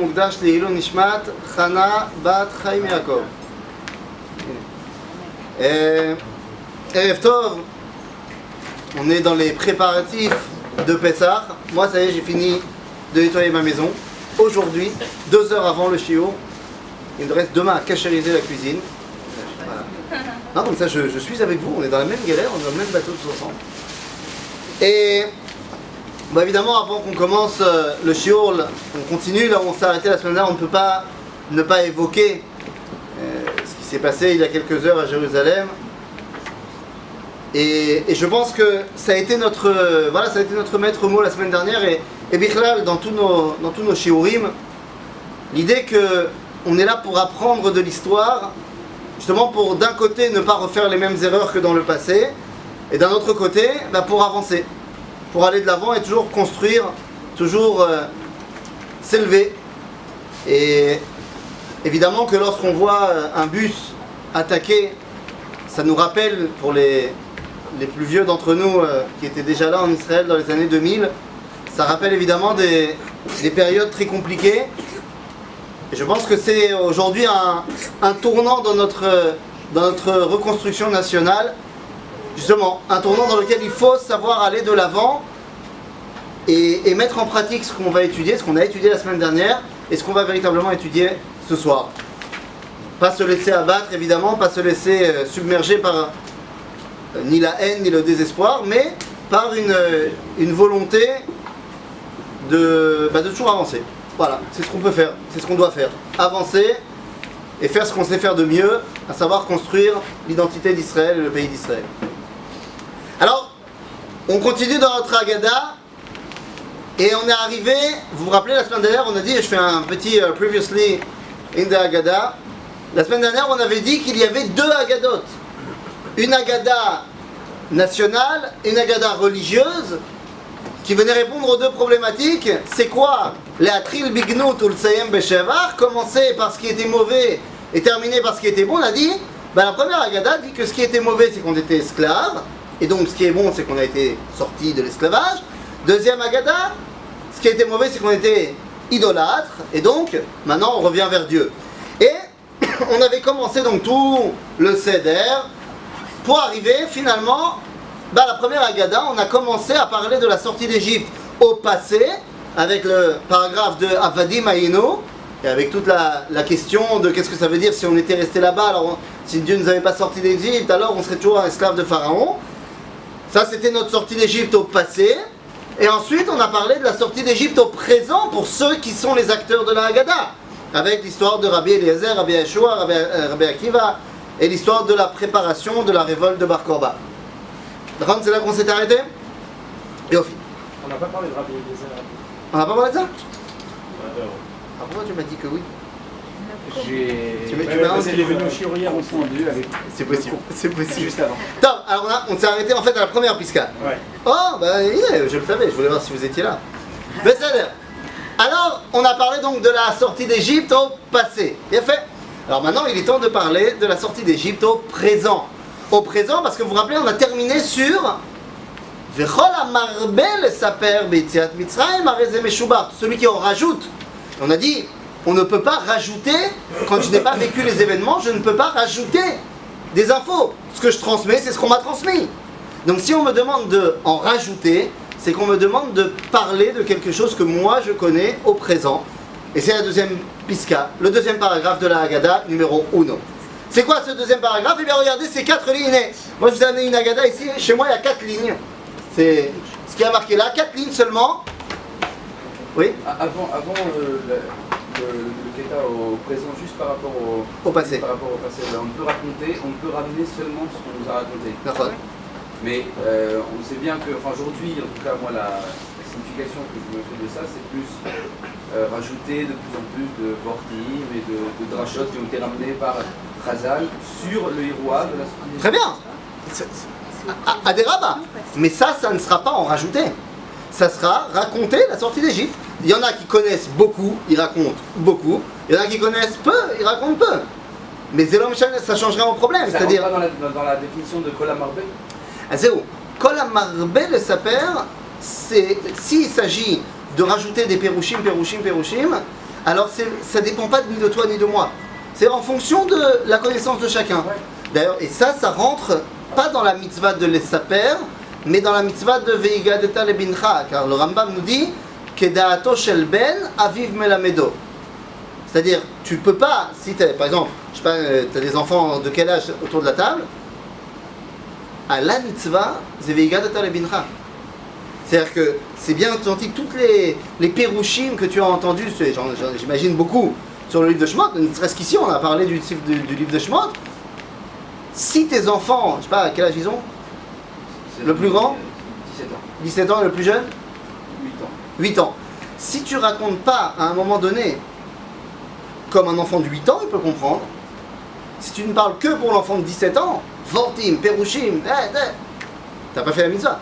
mukdash le'ilun nishmat Chana bat Chaim Yaakov. Erev Tov, on est dans les préparatifs de Pessah. Moi, ça y est, j'ai fini de nettoyer ma maison. Aujourd'hui, 2 heures avant le shiur, il me reste demain à cachériser la cuisine. Voilà. Non, comme ça, je suis avec vous. On est dans la même galère, on est dans le même bateau tous ensemble. Et bon, évidemment, avant qu'on commence le shiur, on continue là où on s'est arrêté la semaine dernière. On ne peut pas ne pas évoquer ce qui s'est passé il y a quelques heures à Jérusalem. Et je pense que ça a été notre maître mot la semaine dernière et Bichlal dans tous nos shiurim, l'idée qu'on est là pour apprendre de l'histoire, justement pour d'un côté ne pas refaire les mêmes erreurs que dans le passé, et d'un autre côté pour avancer, pour aller de l'avant et toujours construire, toujours s'élever. Et évidemment que lorsqu'on voit un bus attaqué, ça nous rappelle pour les plus vieux d'entre nous qui étaient déjà là en Israël dans les années 2000, ça rappelle évidemment des périodes très compliquées. Et je pense que c'est aujourd'hui un tournant dans notre reconstruction nationale, justement, un tournant dans lequel il faut savoir aller de l'avant et mettre en pratique ce qu'on va étudier, ce qu'on a étudié la semaine dernière et ce qu'on va véritablement étudier ce soir. Pas se laisser abattre évidemment, pas se laisser submerger par ni la haine ni le désespoir, mais par une volonté de toujours avancer. Voilà, c'est ce qu'on peut faire, c'est ce qu'on doit faire. Avancer et faire ce qu'on sait faire de mieux, à savoir construire l'identité d'Israël et le pays d'Israël. Alors, on continue dans notre Haggadah et on est arrivé, vous vous rappelez la semaine dernière, on a dit, je fais un petit previously in the Haggadah. La semaine dernière, on avait dit qu'il y avait 2 Haggadot. Une Haggadah nationale et une Haggadah religieuse qui venait répondre aux 2 problématiques. C'est quoi Le'atril bignut ou l'sayem beshevar, commencer par ce qui était mauvais et terminer par ce qui était bon. On a dit, la première Haggadah dit que ce qui était mauvais c'est qu'on était esclave, et donc ce qui est bon c'est qu'on a été sorti de l'esclavage. Deuxième Haggadah, ce qui était mauvais c'est qu'on était idolâtre, et donc maintenant on revient vers Dieu. Et on avait commencé donc tout le Seder pour arriver finalement, la première Haggadah, on a commencé à parler de la sortie d'Égypte au passé, avec le paragraphe de Avadim Hayinu, et avec toute la question de qu'est-ce que ça veut dire si on était resté là-bas, alors si Dieu ne nous avait pas sorti d'Égypte, alors on serait toujours un esclave de Pharaon. Ça c'était notre sortie d'Égypte au passé, et ensuite on a parlé de la sortie d'Égypte au présent pour ceux qui sont les acteurs de la Haggadah, avec l'histoire de Rabbi Eliezer, Rabbi Yeshua, Rabbi Akiva, et l'histoire de la préparation de la révolte de Bar Korba. D'accord, c'est là qu'on s'est arrêté. Et au final. On n'a pas parlé de Rabbi Eliezer. On n'a pas parlé de ça pourquoi tu m'as dit que oui? Tu m'as il est venu au shiur hier entendu avec. C'est possible, c'est possible. Juste avant. Top, alors on s'est arrêté en fait à la première pisca. Ouais. Oh, je le savais, je voulais voir si vous étiez là. Besséder. Alors, on a parlé donc de la sortie d'Égypte au passé. Bien fait. Alors maintenant, il est temps de parler de la sortie d'Égypte au présent. Au présent, parce que vous vous rappelez, on a terminé sur Vechol amarbel saper b'yetziat Mitzrayim arezeh meshubar. Celui qui en rajoute. On a dit, on ne peut pas rajouter, quand je n'ai pas vécu les événements, je ne peux pas rajouter des infos. Ce que je transmets, c'est ce qu'on m'a transmis. Donc si on me demande de en rajouter, c'est qu'on me demande de parler de quelque chose que moi je connais au présent. Et c'est la deuxième pisca, le deuxième paragraphe de la Haggadah numéro 1. C'est quoi ce deuxième paragraphe? Eh bien regardez, c'est 4 lignes. Moi je vous ai amené une Haggadah ici, chez moi il y a 4 lignes. C'est ce qui a marqué là, 4 lignes seulement. Oui. Avant le Kéta au présent, juste par rapport au passé. Par rapport au passé, on peut ramener seulement ce qu'on nous a raconté. D'accord. Mais on sait bien que, aujourd'hui, en tout cas, moi, la signification que je me fais de ça, c'est plus rajouter de plus en plus de vortim et de drachot qui ont été ramenés par Chazal sur le Héroua de la sortie. Très bien. À des rabats. Mais ça ne sera pas en rajouter. Ça sera raconter la sortie d'Égypte. Il y en a qui connaissent beaucoup, ils racontent beaucoup. Il y en a qui connaissent peu, ils racontent peu. Mais Zélom ça changerait mon problème. Ça c'est-à-dire. rentre pas dans la définition de Kol HaMarbe. C'est où Kol HaMarbe le saper, s'il s'agit de rajouter des perushim, alors ça dépend pas ni de toi ni de moi. C'est en fonction de la connaissance de chacun. D'ailleurs, et ça rentre pas dans la mitzvah de l'Essaper, mais dans la mitzvah de Veigadeta lebincha, car le Rambam nous dit Kedaato shel ben aviv melamedo. C'est-à-dire, tu peux pas, si par exemple, je sais pas, tu as des enfants de quel âge autour de la table, à la mitzvah, c'est Veigadeta lebincha. C'est-à-dire que c'est bien entendu toutes les pérouchim que tu as entendus, j'imagine beaucoup, sur le livre de Shemot, ne serait-ce qu'ici on a parlé du livre de Shemot. Si tes enfants, je sais pas, à quel âge ils ont? Le plus grand 17 ans. 17 ans et le plus jeune 8 ans. 8 ans. Si tu racontes pas à un moment donné, comme un enfant de 8 ans, il peut comprendre. Si tu ne parles que pour l'enfant de 17 ans, Vortim, Perushim, t'as pas fait la mitzvah.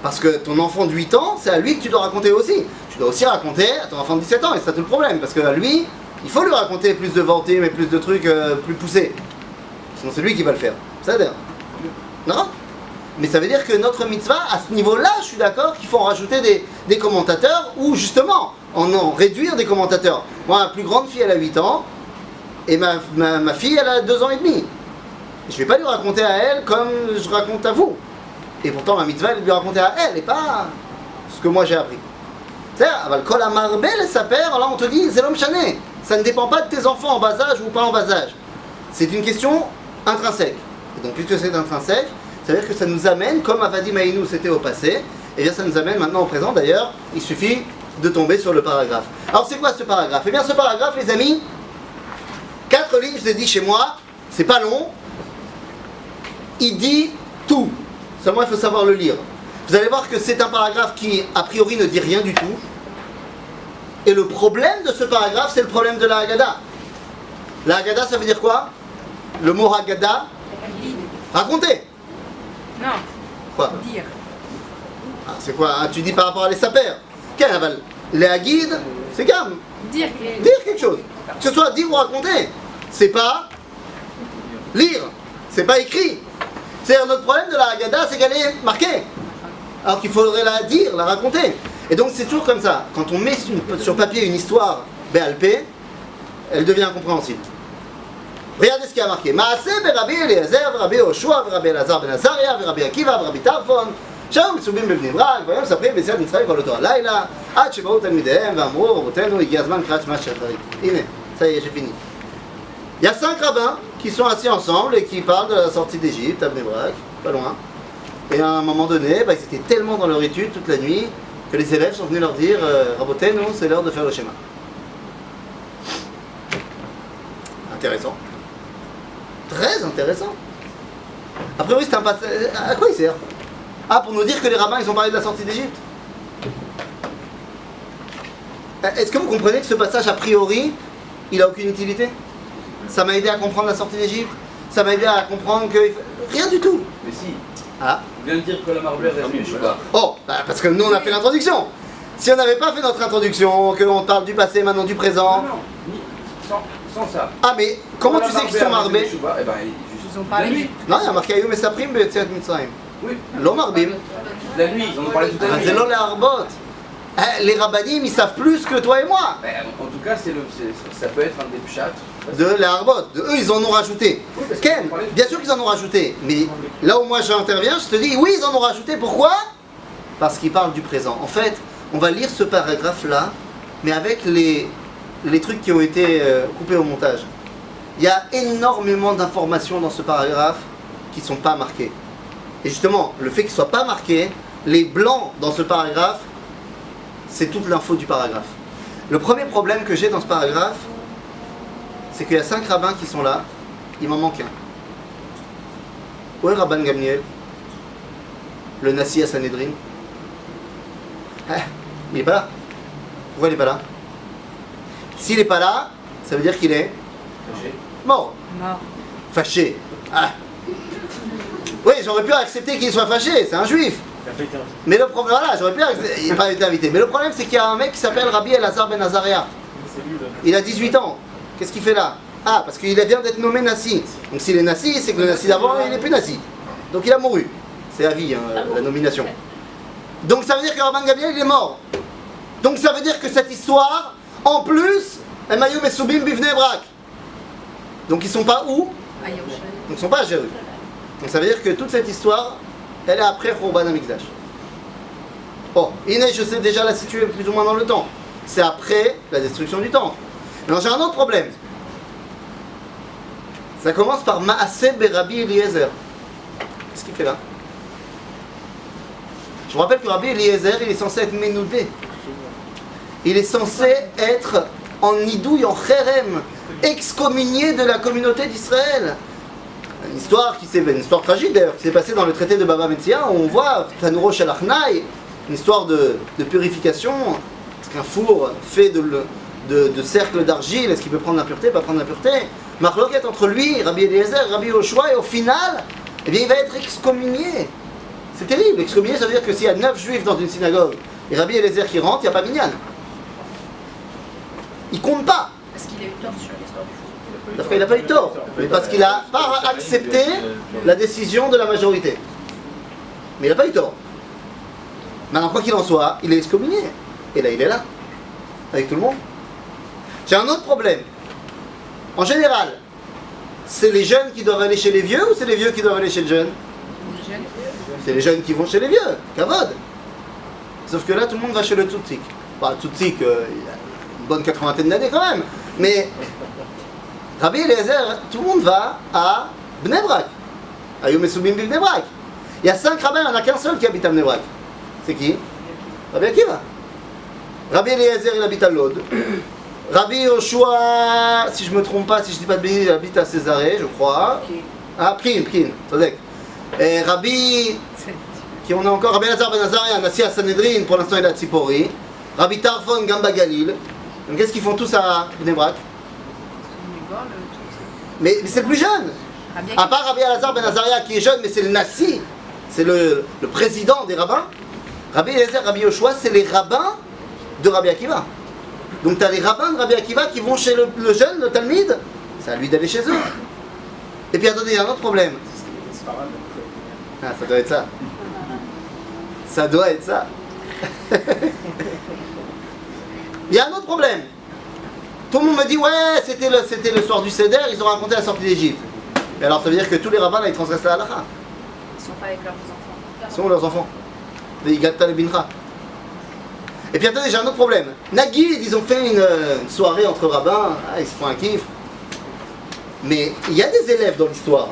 Parce que ton enfant de 8 ans, c'est à lui que tu dois raconter aussi. Tu dois aussi raconter à ton enfant de 17 ans, et c'est ça tout le problème. Parce que à lui, il faut lui raconter plus de Vortim et plus de trucs plus poussés. Sinon c'est lui qui va le faire. Ça d'ailleurs. Non? Mais ça veut dire que notre mitzvah, à ce niveau-là, je suis d'accord qu'il faut en rajouter des commentateurs ou justement en réduire des commentateurs. Moi, ma plus grande fille, elle a 8 ans et ma fille, elle a 2 ans et demi. Je ne vais pas lui raconter à elle comme je raconte à vous. Et pourtant, ma mitzvah, elle lui raconter à elle et pas ce que moi j'ai appris. C'est-à-dire, le kol amarbel et sa père, là on te dit, c'est l'homme chané. Ça ne dépend pas de tes enfants en bas âge ou pas en bas âge. C'est une question intrinsèque. Et donc, puisque c'est intrinsèque, ça veut dire que ça nous amène, comme Avadim Aïnou c'était au passé, et bien ça nous amène maintenant au présent. D'ailleurs, il suffit de tomber sur le paragraphe. Alors, c'est quoi ce paragraphe? Eh bien, ce paragraphe, les amis, 4 lignes, je vous ai dit chez moi, c'est pas long, il dit tout. Seulement, il faut savoir le lire. Vous allez voir que c'est un paragraphe qui, a priori, ne dit rien du tout. Et le problème de ce paragraphe, c'est le problème de la Haggadah. La Haggadah, ça veut dire quoi? Le mot Haggadah, raconter. Non. Quoi? Dire. Ah, c'est quoi? Ah, tu dis par rapport à les sapers. Quel aval? Les Haguides, c'est gamme. Dire. Dire quelque chose. Que ce soit dire ou raconter. C'est pas lire. C'est pas écrit. C'est notre problème de la Haggadah, c'est qu'elle est marquée. Alors qu'il faudrait la dire, la raconter. Et donc c'est toujours comme ça. Quand on met sur papier une histoire Béalpé, elle devient incompréhensible. Regardez ce qui a marqué. Maaseh Rabbi Eliezer, Rabbi Yoshua, Rabbi Elazar ben Azaria, Rabbi Akiva, Rabbi Tarfon, שהיו מצווים בבני ברק, והיום מספרים ביציאת מצרים כל אותו הלילה, עד שבאו תלמידיהם ואמרו, רבותינו, הגיע הזמן קריאת שמע שחרית. הנה, ça y est, j'ai fini. Il y a 5 rabbins qui sont assis ensemble et qui parlent de la sortie d'Égypte à Bnei Brak, pas loin. Et à un moment donné, ils étaient tellement dans leur étude toute la nuit que les élèves sont venus leur dire Rabotenu, c'est l'heure de faire le schéma. Intéressant. Très intéressant. A priori, c'est un passage. À quoi il sert? Ah, pour nous dire que les rabbins ils ont parlé de la sortie d'Égypte. Est-ce que vous comprenez que ce passage, a priori, il n'a aucune utilité? Ça m'a aidé à comprendre la sortie d'Égypte. Ça m'a aidé à comprendre que. Rien du tout. Mais si. Ah. On vient de dire que la marbleur est venue, je sais pas. Oh, parce que nous on a fait l'introduction. Si on n'avait pas fait notre introduction, que l'on parle du passé, maintenant du présent. Non, sans ça. Ah, mais comment tu sais qu'ils sont marbés? Eh ben, Ils ont parlé. Non, il y a marqué Ayou Mesaprim B'Yetziat Mitzrayim. Oui. Lo marbim. La nuit, ils en ont parlé tout à Ah, l'heure. c'est lo les harbot. Les rabbanim, ils savent plus que toi et moi. En tout cas, ça peut être un des pchats. De les harbot. Eux, ils en ont rajouté. Oui, parce Ken, qu'ils ont parlé de- bien sûr qu'ils en ont rajouté. Mais là où moi j'interviens, je te dis oui, ils en ont rajouté. Pourquoi? Parce qu'ils parlent du présent. En fait, on va lire ce paragraphe-là, mais avec les trucs qui ont été coupés au montage. Il y a énormément d'informations dans ce paragraphe qui ne sont pas marquées. Et justement, le fait qu'ils ne soient pas marqués, les blancs dans ce paragraphe, c'est toute l'info du paragraphe. Le premier problème que j'ai dans ce paragraphe, c'est qu'il y a 5 rabbins qui sont là, il m'en manque un. Où est Rabban Gamliel? Le Nassi à Sanhedrin? Il n'est pas là. Pourquoi il n'est pas là? S'il n'est pas là, ça veut dire qu'il est mort. Mort. Fâché. Ah. Oui, j'aurais pu accepter qu'il soit fâché, c'est un juif. Mais le problème, voilà, j'aurais pu accepter, il n'a pas été invité. Mais le problème, c'est qu'il y a un mec qui s'appelle Rabbi Elazar ben Azaria. Il a 18 ans. Qu'est-ce qu'il fait là? Ah, parce qu'il vient d'être nommé Nassi. Donc s'il est Nassi, c'est que le Nassi d'avant, il n'est plus Nassi. Donc il a mouru. C'est à vie, hein, la nomination. Donc ça veut dire que Rabban Gamliel, il est mort. Donc ça veut dire que cette histoire, En plus, Emayu Mesubim Bivnei Brak. Donc ils sont pas où? À Yerushalayim. Donc ils sont pas à Jérusalem. Donc ça veut dire que toute cette histoire, elle est après Khurban HaMikdash. Bon, Inès, je sais déjà la situer plus ou moins dans le temps. C'est après la destruction du temple. Alors j'ai un autre problème. Ça commence par Maaseh Rabbi Eliezer. Qu'est-ce qu'il fait là? Je vous rappelle que Rabbi Eliezer, il est censé être ménoudé. Il est censé être en nidouille, en chérem, excommunié de la communauté d'Israël. Une histoire tragique d'ailleurs, qui s'est passée dans le traité de Baba Metzia, où on voit Tanuro Shalachnai, une histoire de purification. Est-ce qu'un four fait de cercles d'argile, est-ce qu'il peut prendre l'impureté, pas prendre l'impureté? Marloquette entre lui, Rabbi Eliezer, Rabbi Yoshua, et au final, eh bien, il va être excommunié. C'est terrible, excommunié, ça veut dire que s'il y a 9 juifs dans une synagogue, et Rabbi Eliezer qui rentre, il n'y a pas minyan. Il compte pas. Parce qu'il a eu tort sur l'histoire du foot. Parce qu'il n'a pas eu tort, mais parce qu'il n'a pas accepté la décision de la majorité. Mais il n'a pas eu tort. Maintenant, quoi qu'il en soit, il est excommunié. Et là, il est là, avec tout le monde. J'ai un autre problème. En général, c'est les jeunes qui doivent aller chez les vieux ou c'est les vieux qui doivent aller chez les jeunes? Les jeunes. C'est les jeunes qui vont chez les vieux, Kavod. Sauf que là, tout le monde va chez le Tzoutzik. Bah, le Tzoutzik, il a une bonne 80aine d'années quand même. Mais Rabbi Eliezer, tout le monde va à Bnei Brak. À Yom Mesubim Bnei Brak. Il y a 5 rabbins, il n'y en a qu'un seul qui habite à Bnei Brak. C'est qui? Rabbi Akiva. Rabbi Eliezer, il habite à Lod. Rabbi Yoshua, si je ne me trompe pas, si je ne dis pas de bêtises, il habite à Césarée, je crois. Ah, Pkin, Todek. Et Rabbi, qui on a encore, Rabbi Elazar Ben Azaria, Nassi à Sanhedrin, pour l'instant il est à Tzipori. Rabbi Tarfon, Gamba Galil. Donc qu'est-ce qu'ils font tous à Bnei Brak? Mais c'est le plus jeune. À part Rabbi Elazar Ben Azaria qui est jeune, mais c'est le Nassi, c'est le président des rabbins. Rabbi Eliezer, Rabbi Yoshua, c'est les rabbins de Rabbi Akiva. Donc tu as les rabbins de Rabbi Akiva qui vont chez le jeune, le Talmid, c'est à lui d'aller chez eux. Et puis attendez, il y a un autre problème. Ah, ça doit être ça. Ça doit être ça. Il y a un autre problème. Tout le monde me dit, ouais, c'était le soir du Seder, ils ont raconté la sortie d'Égypte. Et alors ça veut dire que tous les rabbins là, ils transgressent la halakha. Ils sont pas avec leurs enfants. Ils sont leurs enfants. Des Igatta le Binra. Et puis attendez, j'ai un autre problème. Nagid, ils ont fait une soirée entre rabbins, ils se font un kiff. Mais il y a des élèves dans l'histoire.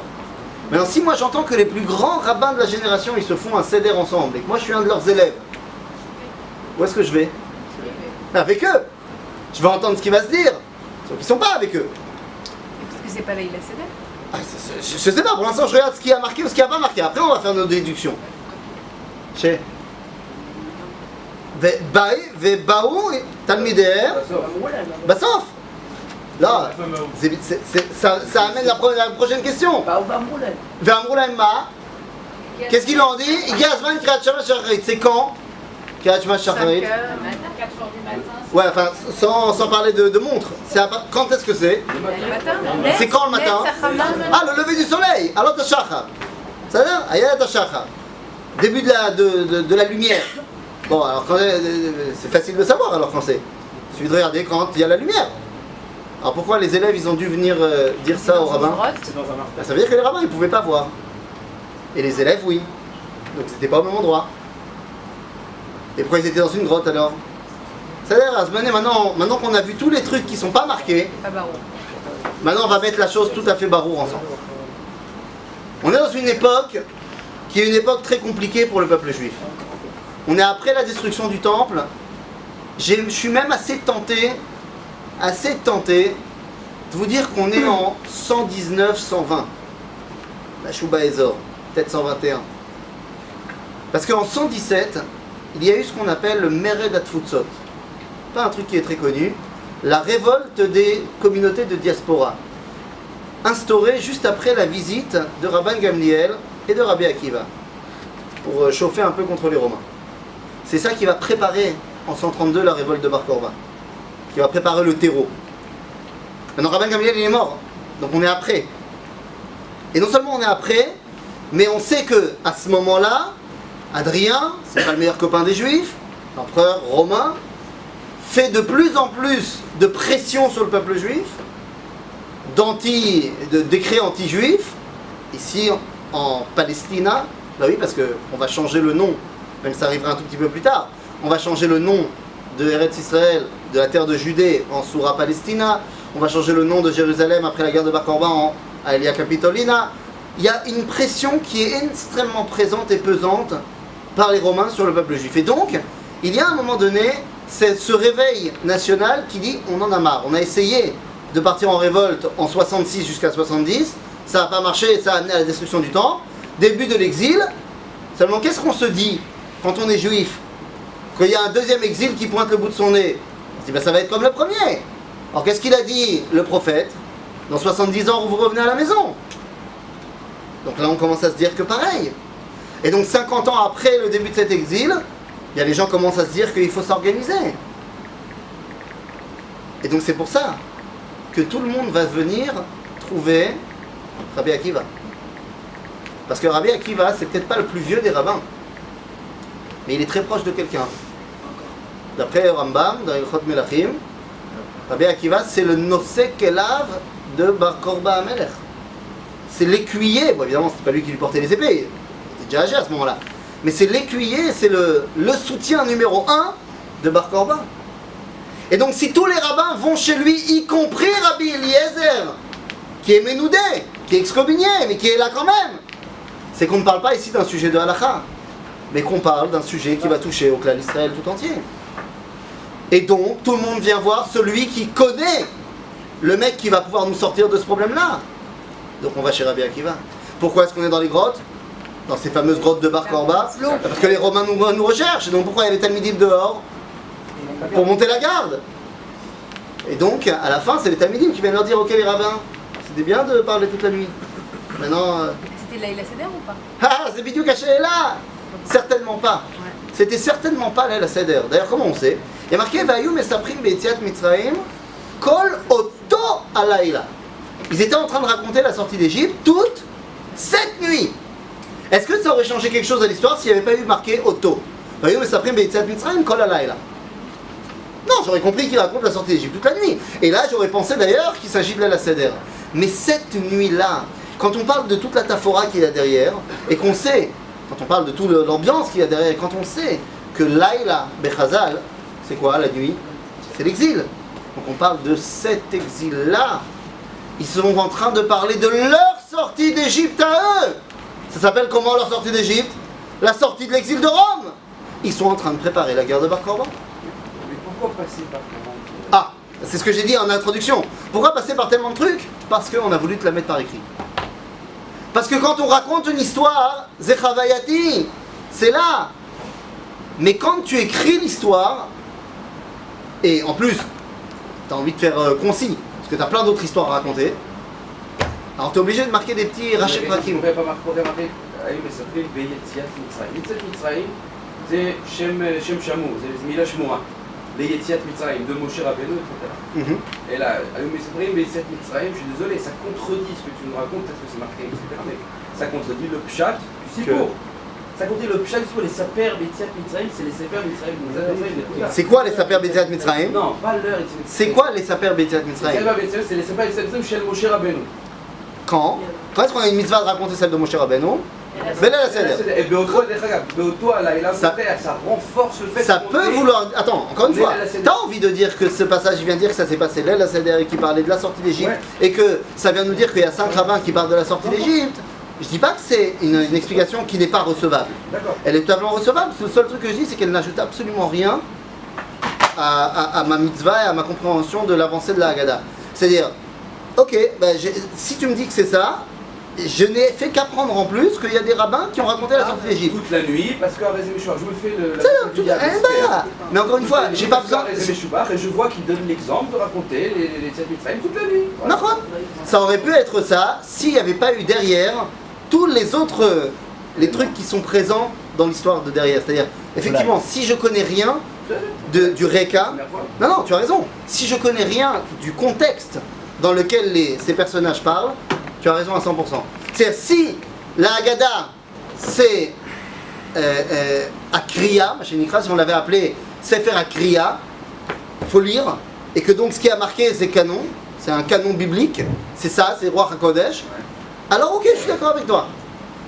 Maintenant, si moi j'entends que les plus grands rabbins de la génération, ils se font un seder ensemble, et que moi je suis un de leurs élèves, où est-ce que je vais? Avec eux. Je vais entendre ce qui va se dire. Sauf qu'ils ne sont pas avec eux. Peut-être que c'est pas là, il a cédé. Ah, je sais pas, pour l'instant je regarde ce qui a marqué ou ce qui n'a pas marqué. Après on va faire nos déductions. Chez Vebaou, Talmider, Bassof. Là, ça amène la prochaine question. Ve'amroulaima. Qu'est-ce qu'ils lui ont dit? Igazman Kriyat Shema Shacharit. C'est quand? Kriyat Shema Shacharit. 4 heures du matin. Ouais, enfin, sans parler de montre. Quand est-ce que c'est? Le matin. C'est quand le matin? Ah, le lever du soleil. Alors Tashachar. Ça veut dire? Ayat Tashachar. Début de la lumière. Bon, alors c'est facile de savoir alors quand c'est. Il suffit de regarder quand il y a la lumière. Alors pourquoi les élèves ils ont dû venir dire ça au rabbin? Ben, ça veut dire que les rabbins ils pouvaient pas voir. Et les élèves oui. Donc c'était pas au même endroit. Et pourquoi ils étaient dans une grotte alors? C'est-à-dire, maintenant qu'on a vu tous les trucs qui sont pas marqués, maintenant on va mettre la chose tout à fait barour ensemble. On est dans une époque qui est une époque très compliquée pour le peuple juif. On est après la destruction du temple. Je suis même assez tenté de vous dire qu'on est en 119-120. La Shuba Ezor, peut-être 121. Parce qu'en 117, il y a eu ce qu'on appelle le Mered Atfutzot. Pas un truc qui est très connu. La révolte des communautés de diaspora. Instaurée juste après la visite de Rabban Gamliel et de Rabbi Akiva. Pour chauffer un peu contre les Romains. C'est ça qui va préparer en 132 la révolte de Bar Korba. Qui va préparer le terreau. Maintenant Rabban Gamliel il est mort. Donc on est après. Et non seulement on est après, mais on sait que à ce moment-là, Adrien, c'est pas le meilleur copain des Juifs, l'empereur romain, fait de plus en plus de pression sur le peuple juif, de décrets anti-juifs, ici en Palestine. Bah oui, parce qu'on va changer le nom, même ça arrivera un tout petit peu plus tard, on va changer le nom de Eretz Israël, de la terre de Judée, en Soura Palestina, on va changer le nom de Jérusalem après la guerre de Bar Korba en Aelia Capitolina. Il y a une pression qui est extrêmement présente et pesante par les Romains sur le peuple juif. Et donc, il y a à un moment donné ce réveil national qui dit on en a marre. On a essayé de partir en révolte en 66 jusqu'à 70, ça n'a pas marché, ça a amené à la destruction du temple. Début de l'exil, seulement qu'est-ce qu'on se dit quand on est juif? Qu'il y a un deuxième exil qui pointe le bout de son nez. On se dit ben, ça va être comme le premier. Alors qu'est-ce qu'il a dit le prophète? Dans 70 ans vous revenez à la maison. Donc là on commence à se dire que pareil. Et donc 50 ans après le début de cet exil, il y a les gens qui commencent à se dire qu'il faut s'organiser. Et donc c'est pour ça que tout le monde va venir trouver Rabbi Akiva. Parce que Rabbi Akiva, c'est peut-être pas le plus vieux des rabbins, mais il est très proche de quelqu'un. D'après Rambam, dans Ilchot Melachim, Rabbi Akiva, c'est le Nosek Elav de Bar Korba Amelech. C'est l'écuyer, bon évidemment c'est pas lui qui lui portait les épées, il était déjà âgé à ce moment-là, mais c'est l'écuyer, c'est le soutien numéro 1 de Bar Korba. Et donc si tous les rabbins vont chez lui, y compris Rabbi Eliezer, qui est ménoudé, qui est excommunié, mais qui est là quand même, c'est qu'on ne parle pas ici d'un sujet de halakha, mais qu'on parle d'un sujet qui va toucher au clan d'Israël tout entier. Et donc tout le monde vient voir celui qui connaît le mec qui va pouvoir nous sortir de ce problème-là. Donc on va chez Rabbi Akiva. Pourquoi est-ce qu'on est dans les grottes? Dans ces fameuses grottes de Bar Korba? Parce que les Romains nous recherchent. Et donc pourquoi il y a les Talmidim dehors? Pour monter la garde. Et donc à la fin c'est les Talmidim qui viennent leur dire ok les rabbins, c'était bien de parler toute la nuit. Maintenant... C'était Laïla Seder ou pas? Ah, c'est Bidiou caché là. Certainement pas. Ouais. C'était certainement pas Laïla Seder. D'ailleurs comment on sait? Il y a marqué Vayu Mesaprim Be'etziat Mitzrayim Kol Oto Alayla. Ils étaient en train de raconter la sortie d'Égypte toute cette nuit. Est-ce que ça aurait changé quelque chose à l'histoire s'il n'y avait pas eu marqué Oto? Vayu Mesaprim Be'etziat Mitzrayim Kol Alayla. Non, j'aurais compris qu'il raconte la sortie d'Égypte toute la nuit. Et là, j'aurais pensé d'ailleurs qu'il s'agit de la Seder. Mais cette nuit-là, quand on parle de toute la taphora qu'il y a derrière, et qu'on sait, quand on parle de toute l'ambiance qu'il y a derrière, et quand on sait que Laïla Bechazal, c'est quoi la nuit? C'est l'exil. Donc on parle de cet exil-là. Ils sont en train de parler de leur sortie d'Égypte à eux. Ça s'appelle comment leur sortie d'Égypte? La sortie de l'exil de Rome. Ils sont en train de préparer la guerre de Bar Korba. Pourquoi passer par 40 Ah, c'est ce que j'ai dit en introduction. Pourquoi passer par tellement de trucs? Parce qu'on a voulu te la mettre par écrit. Parce que quand on raconte une histoire, Zechavayati, c'est là. Mais quand tu écris l'histoire, et en plus, tu as envie de faire concis, parce que tu as plein d'autres histoires à raconter, alors tu es obligé de marquer des petits rachets prakim. On ne peut pas marquer, mais ça s'appelle Beyetziat Mitzrayim. Beyetziat Mitzrayim, c'est Shem Shamu, c'est Mila Shmoa. Beyetziat Mitzrayim de Moshe Rabbeinu, etc. Et là, Beyetziat Mitzrayim, je suis désolé, ça contredit ce que tu nous racontes, peut-être que c'est marqué, etc. Mais ça contredit le Pshat du Sipour. Ça contredit le Pshat du Sipour. Les Saper Beyetziat Mitzrayim, c'est les Saper Mitzrayim. C'est quoi les Saper Beyetziat Mitzrayim? Non, pas leur. C'est quoi les Saper Beyetziat Mitzrayim? C'est les Saper Beyetziat Mitzrayim chez Moshe Rabbeinu. Quand est-ce qu'on a une mitzvah de raconter celle de Moshe Rabbeinu? Bella Seder. Et Beoto Alayla, ça renforce le fait ça peut vouloir... Attends, encore une fois, t'as envie de dire que ce passage vient dire que ça s'est passé là, la Seder, et qui parlait de la sortie d'Égypte, et que ça vient nous dire qu'il y a 5 rabbins qui parlent de la sortie d'Égypte. Je dis pas que c'est une explication qui n'est pas recevable. Elle est totalement recevable. Le seul truc que je dis, c'est qu'elle n'ajoute absolument rien à ma mitzvah et à ma compréhension de l'avancée de la Haggadah. C'est-à-dire, ok, si tu me dis que c'est ça, je n'ai fait qu'apprendre en plus qu'il y a des rabbins qui ont raconté la sortie d'Égypte. Toute la nuit, parce qu'à Rézé Meshouar, je me fais le... Mais encore une fois, j'ai pas besoin... Et je vois qu'il donne l'exemple de raconter les Tzad Mitzrayim toute la nuit. Voilà. Ça aurait pu être ça s'il n'y avait pas eu derrière tous les autres les trucs qui sont présents dans l'histoire de derrière. C'est-à-dire, effectivement, si je connais rien du Reka... Non, tu as raison. Si je connais rien du contexte dans lequel ces personnages parlent, tu as raison à 100%. C'est-à-dire, si la Haggadah, c'est Akriya, si on l'avait appelé Sefer Akriya, faut lire, et que donc ce qui a marqué c'est canon, c'est un canon biblique, c'est ça, c'est Ruach HaKodesh, alors ok, je suis d'accord avec toi.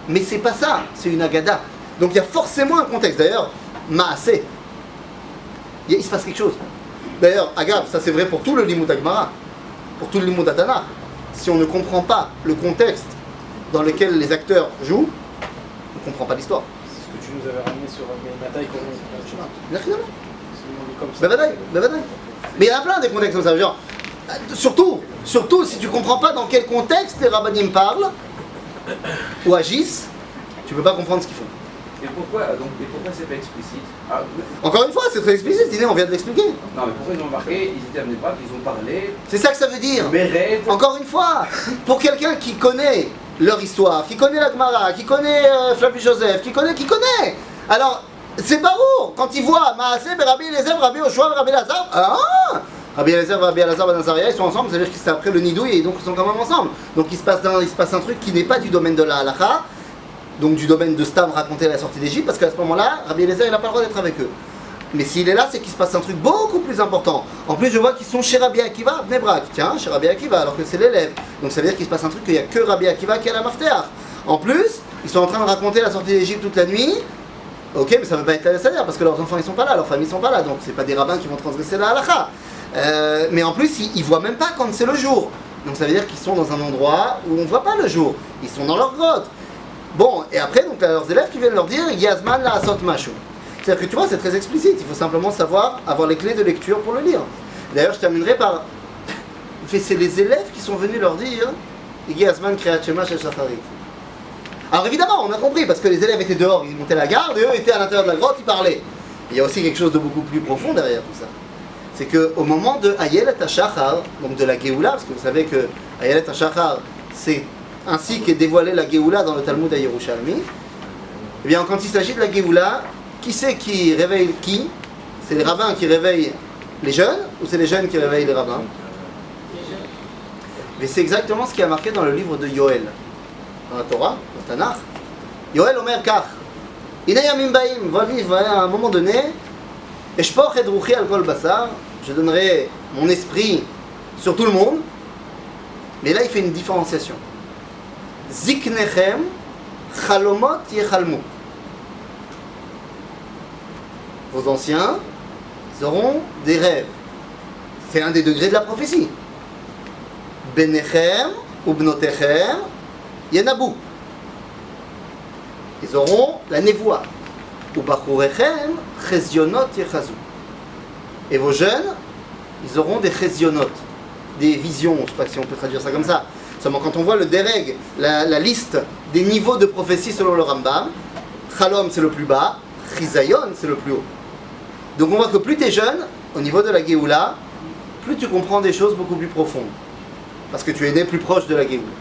Mais c'est pas ça, c'est une agada. Donc il y a forcément un contexte. D'ailleurs, Maaseh, il se passe quelque chose. D'ailleurs, Agave, ça c'est vrai pour tout le Limud Agmara, pour tout le Limud Tanakh. Si on ne comprend pas le contexte dans lequel les acteurs jouent, on ne comprend pas l'histoire. C'est ce que tu nous avais ramené sur Mataï Évidemment. Mais il y en a plein des contextes comme ça. Genre, surtout si tu ne comprends pas dans quel contexte les rabbinim parlent ou agissent, tu ne peux pas comprendre ce qu'ils font. Et pourquoi c'est pas explicite? Encore une fois, c'est très explicite, on vient de l'expliquer. Non, mais pourquoi ils ont marqué, ils étaient amenés pas, ils ont parlé. C'est ça que ça veut dire. Béret. Encore une fois, pour quelqu'un qui connaît leur histoire, qui connaît la Gemara, qui connaît Flavius Joseph, qui connaît. Alors, c'est barour. Quand il voit Maaseh, Rabbi Eliezer, Rabbi Yoshua, Rabbi Elazar, Rabbi Eliezer, Rabbi Elazar, Ben Azaria, ils sont ensemble, c'est-à-dire que c'est après le Nidouille et donc ils sont quand même ensemble. Donc il se passe un truc qui n'est pas du domaine de la halakha, donc du domaine de Stam raconter la sortie d'Égypte, parce qu'à ce moment-là, Rabbi Eliezer il n'a pas le droit d'être avec eux. Mais s'il est là, c'est qu'il se passe un truc beaucoup plus important. En plus, je vois qu'ils sont chez Rabbi Akiva, Bnei Brak, tiens, chez Rabbi Akiva, alors que c'est l'élève. Donc ça veut dire qu'il se passe un truc qu'il n'y a que Rabbi Akiva qui a la mafteach. En plus, ils sont en train de raconter la sortie d'Égypte toute la nuit. Ok, mais ça ne veut pas être la salaire parce que leurs enfants ils sont pas là, leurs familles sont pas là, donc c'est pas des rabbins qui vont transgresser la halakha. Mais en plus, ils voient même pas quand c'est le jour. Donc ça veut dire qu'ils sont dans un endroit où on voit pas le jour. Ils sont dans leur grotte. Bon, et après, donc à leurs élèves qui viennent leur dire Yazman la asot mashu. C'est-à-dire que tu vois, c'est très explicite. Il faut simplement savoir avoir les clés de lecture pour le lire. D'ailleurs, je terminerai par. C'est les élèves qui sont venus leur dire Yazman kriyat shema shel shacharit. Alors évidemment, on a compris, parce que les élèves étaient dehors, ils montaient la garde, et eux étaient à l'intérieur de la grotte, ils parlaient. Il y a aussi quelque chose de beaucoup plus profond derrière tout ça. C'est qu'au moment de Ayelet HaShachar, donc de la Géoula, parce que vous savez que Ayelet HaShachar, c'est ainsi qu'est dévoilée la Géoula dans le Talmud à Yerushalmi, eh bien quand il s'agit de la Géoula, qui c'est qui réveille qui? C'est les rabbins qui réveillent les jeunes, ou c'est les jeunes qui réveillent les rabbins? Mais c'est exactement ce qui a marqué dans le livre de Yoël. Dans la Torah, dans le Tanakh, Yoël Omer Kach, Ine Yamim Baim, voilà, à un moment donné, Eshpoch et Ruchi al Kol Basar, je donnerai mon esprit sur tout le monde, mais là il fait une différenciation. Ziknechem, Chalomot Yechalmu. Vos anciens, ils auront des rêves. C'est un des degrés de la prophétie. Benechem ou Bnotechem, Yenabou. Ils auront la névoie. Ou Bachurechem, Chezionot Yechazu. Et vos jeunes, ils auront des Chezionot, des visions, je ne sais pas si on peut traduire ça comme ça. Seulement quand on voit le Dereg, la liste des niveaux de prophétie selon le Rambam, Chalom c'est le plus bas, Chizayon c'est le plus haut. Donc on voit que plus tu es jeune, au niveau de la Géoula, plus tu comprends des choses beaucoup plus profondes. Parce que tu es né plus proche de la Géoula.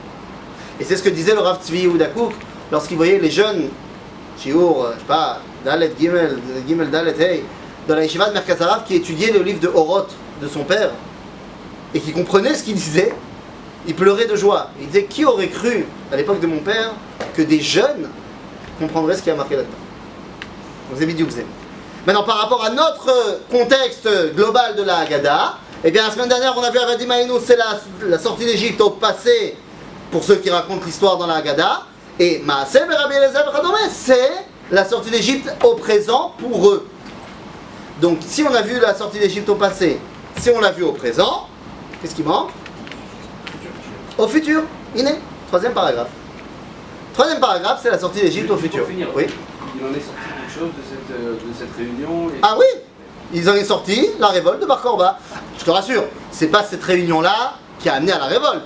Et c'est ce que disait le Rav Tzvi Yehuda Kook lorsqu'il voyait les jeunes, Shiur, je sais pas, Dalet, Gimel, Dalet, Hey, dans la Yeshiva de Merkaz Harav, qui étudiait le livre de Oroth de son père, et qui comprenait ce qu'il disait, il pleurait de joie. Il disait, qui aurait cru, à l'époque de mon père, que des jeunes comprendraient ce qui a marqué là-dedans? Vous avez dit où vous êtes. Maintenant, par rapport à notre contexte global de la Haggadah, eh bien, la semaine dernière, on a vu à Vadim Haïnou, c'est la sortie d'Égypte au passé, pour ceux qui racontent l'histoire dans la Haggadah, et Maaseh Rabbi Eliezer Chadome, c'est la sortie d'Égypte au présent pour eux. Donc, si on a vu la sortie d'Égypte au passé, si on l'a vu au présent, qu'est-ce qui manque? Au futur. Iné, troisième paragraphe. Troisième paragraphe, c'est la sortie d'Égypte au futur. Pour finir, oui. Il en est sorti quelque chose de cette réunion et... Ah oui, ils en est sorti la révolte de Bar Korba. Je te rassure, c'est pas cette réunion-là qui a amené à la révolte.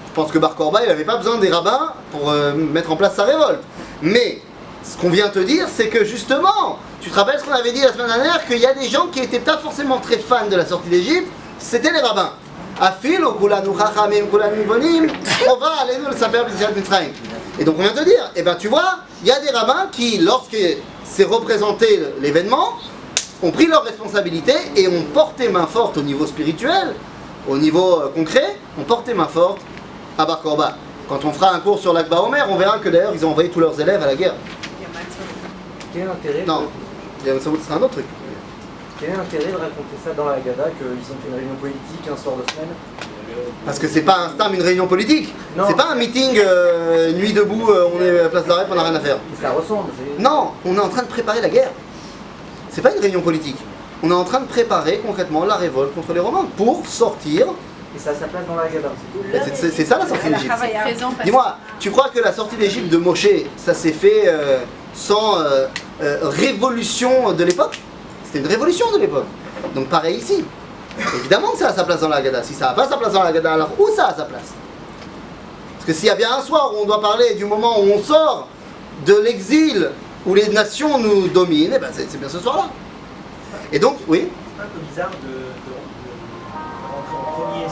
Je pense que Bar Korba, il n'avait pas besoin des rabbins pour mettre en place sa révolte. Mais ce qu'on vient te dire, c'est que justement, tu te rappelles ce qu'on avait dit la semaine dernière, qu'il y a des gens qui n'étaient pas forcément très fans de la sortie d'Égypte, c'était les rabbins. Afilo kulanu chachamim kulanu vonim, ova alenu le saper b'yitziat Mitzrayim. Et donc on vient te dire, eh ben tu vois, il y a des rabbins qui, lorsque s'est représenté l'événement, ont pris leurs responsabilités et ont porté main forte au niveau spirituel, au niveau concret, ont porté main forte à Bar Korba. Quand on fera un cours sur l'Akba Omer, on verra que d'ailleurs ils ont envoyé tous leurs élèves à la guerre. Quel intérêt? Non, Yom Saoud sera un autre truc. Quel est l'intérêt de raconter ça dans la Haggadah, qu'ils ont fait une réunion politique un soir de semaine? Parce que c'est pas un stam, une réunion politique. Non. C'est pas un meeting, nuit debout, on est à la place d'arrêt, on n'a rien à faire. Ça ressemble. Non, on est en train de préparer la guerre. C'est pas une réunion politique. On est en train de préparer concrètement la révolte contre les Romains pour sortir. Et ça a sa place dans la Haggadah. C'est ça la sortie d'Égypte. Présent, passé. Dis-moi, tu crois que la sortie d'Égypte de Moshe, ça s'est fait sans révolution de l'époque? C'était une révolution de l'époque. Donc pareil ici. Évidemment que ça a sa place dans la Haggadah. Si ça n'a pas sa place dans la Haggadah, alors où ça a sa place? Parce que s'il y a bien un soir où on doit parler du moment où on sort de l'exil, où les nations nous dominent, eh ben c'est bien ce soir-là. Et donc, oui. C'est un peu bizarre de rentrer en premier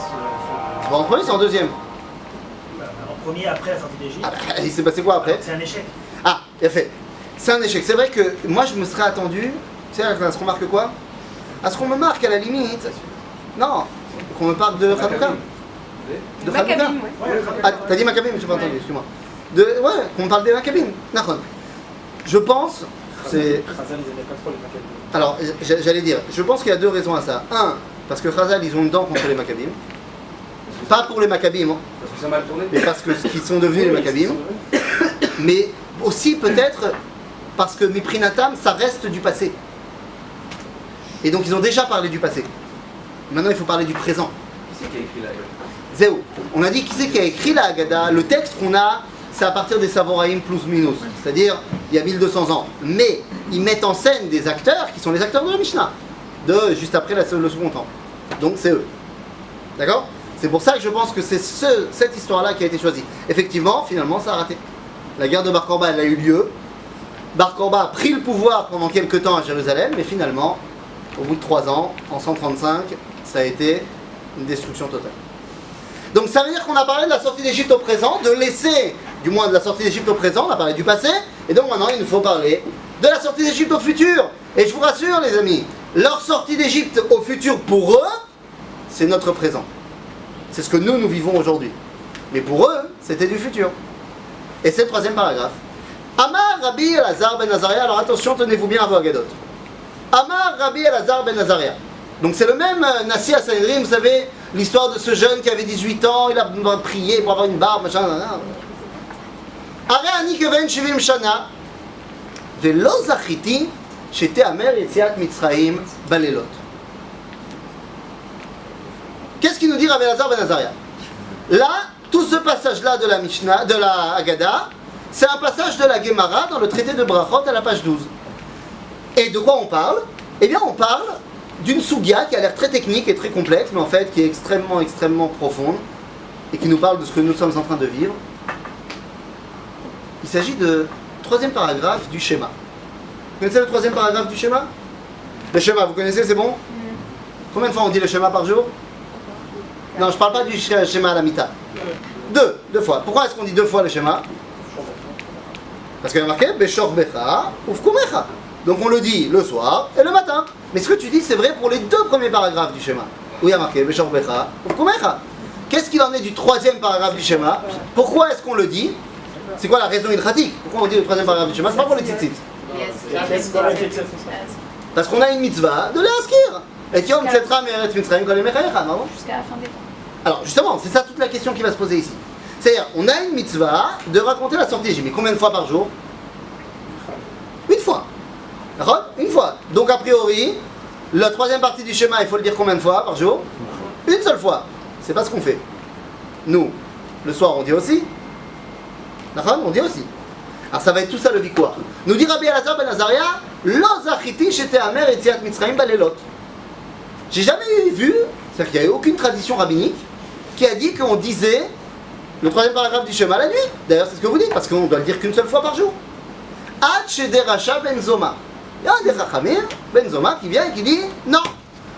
Bon, en premier, c'est en deuxième. en premier après la sortie d'Égypte. Ah bah, il s'est passé quoi après? C'est un échec. Ah, bien fait. C'est un échec. C'est vrai que moi, je me serais attendu, tu sais, à ce qu'on marque quoi? À ce qu'on me marque à la limite. Non, qu'on me parle de Hanouka. De Hanouka. Maccabim, ouais. Ah, t'as dit Maccabim, j'ai pas entendu, excuse-moi. Ouais, qu'on me parle des Maccabim. D'accord. Je pense, c'est... Khazan, ils aimaient pas trop les Maccabim. Alors, j'allais dire, je pense qu'il y a deux raisons à ça. Un, parce que Khazal, ils ont une dent contre les Maccabim. Pas pour les Maccabim, hein, Parce que ça a mal tourné. mais parce que qu'ils sont devenus les Maccabim. Mais aussi peut-être parce que Miprinatam, ça reste du passé. Et donc ils ont déjà parlé du passé. Maintenant, il faut parler du présent. Qui c'est qui a écrit la Zéo. On a dit qui c'est qui a écrit la Haggadah. Le texte qu'on a, c'est à partir des Savoraïm plus minus. C'est-à-dire, il y a 1200 ans. Mais ils mettent en scène des acteurs qui sont les acteurs de la Mishnah. Juste après le second temps. Donc c'est eux. D'accord? C'est pour ça que je pense que c'est cette histoire-là qui a été choisie. Effectivement, finalement, ça a raté. La guerre de Bar Korba, elle a eu lieu. Bar Korba a pris le pouvoir pendant quelques temps à Jérusalem, mais finalement, au bout de 3 ans, en 135, ça a été une destruction totale. Donc ça veut dire qu'on a parlé de la sortie d'Égypte au présent, de laisser, du moins de la sortie d'Égypte au présent, on a parlé du passé, et donc maintenant il nous faut parler de la sortie d'Égypte au futur. Et je vous rassure les amis, leur sortie d'Égypte au futur pour eux, c'est notre présent. C'est ce que nous vivons aujourd'hui. Mais pour eux, c'était du futur. Et c'est le troisième paragraphe. Amar Rabbi Elazar ben Azaria, alors attention, tenez-vous bien à vos Haggadot. Amar Rabbi Elazar ben Azaria. Donc c'est le même Nassi à Sanhedrin, vous savez, l'histoire de ce jeune qui avait 18 ans, il a prié pour avoir une barbe, machin, Are ani keven 70 shana, velo zachiti shete'amer yetziat Mitzrayim balelot. Qu'est-ce qu'il nous dit Rabbi Elazar ben Azaria? Là, tout ce passage-là de la Mishnah, de la Haggadah, c'est un passage de la Gemara dans le traité de Brachot à la page 12. Et de quoi on parle? Eh bien, on parle d'une sugia qui a l'air très technique et très complexe, mais en fait qui est extrêmement profonde et qui nous parle de ce que nous sommes en train de vivre. Il s'agit de troisième paragraphe du schéma. Vous connaissez le troisième paragraphe du schéma? Le schéma, vous connaissez, c'est bon? Combien de fois on dit le schéma par jour? Non, je ne parle pas du schéma à la mita. Deux fois. Pourquoi est-ce qu'on dit 2 fois le schéma? Parce qu'il y a marqué Beshor Becha Ufkumecha. Donc on le dit le soir et le matin. Mais ce que tu dis, c'est vrai pour les 2 premiers paragraphes du schéma. Où il y a marqué Beshor Becha Ufkumecha. Qu'est-ce qu'il en est du 3e paragraphe du schéma? Pourquoi est-ce qu'on le dit? C'est quoi la raison ilchatique? Pourquoi on dit le 3e paragraphe du schéma? C'est pas pour les tzitzit. Parce qu'on a une mitzvah de l'inscrire. Et Yom Tzetra Me'eretz Mitzrayim Kol Yemechayecha, non? Jusqu'à la fin des temps. Alors justement, c'est ça toute la question qui va se poser ici. C'est-à-dire, on a une mitzvah de raconter la sortie d'Égypte. Mais combien de fois par jour? Une fois. D'accord? Une fois. Donc a priori, la 3e partie du schéma, il faut le dire combien de fois par jour? Une seule fois. C'est pas ce qu'on fait. Nous, le soir, on dit aussi. D'accord? On dit aussi. Alors ça va être tout ça le victoire. Nous dit Rabbi Elazar ben Azaria, Lo zachiti shete'amer yetziat Mitzrayim balelot. J'ai jamais vu, c'est-à-dire qu'il n'y a eu aucune tradition rabbinique qui a dit qu'on disait le 3e paragraphe du schéma la nuit. D'ailleurs, c'est ce que vous dites, parce qu'on doit le dire qu'une seule fois par jour. Ad shederasha ben Zoma. Il y a un des Chachamim, ben Zoma, qui vient et qui dit non.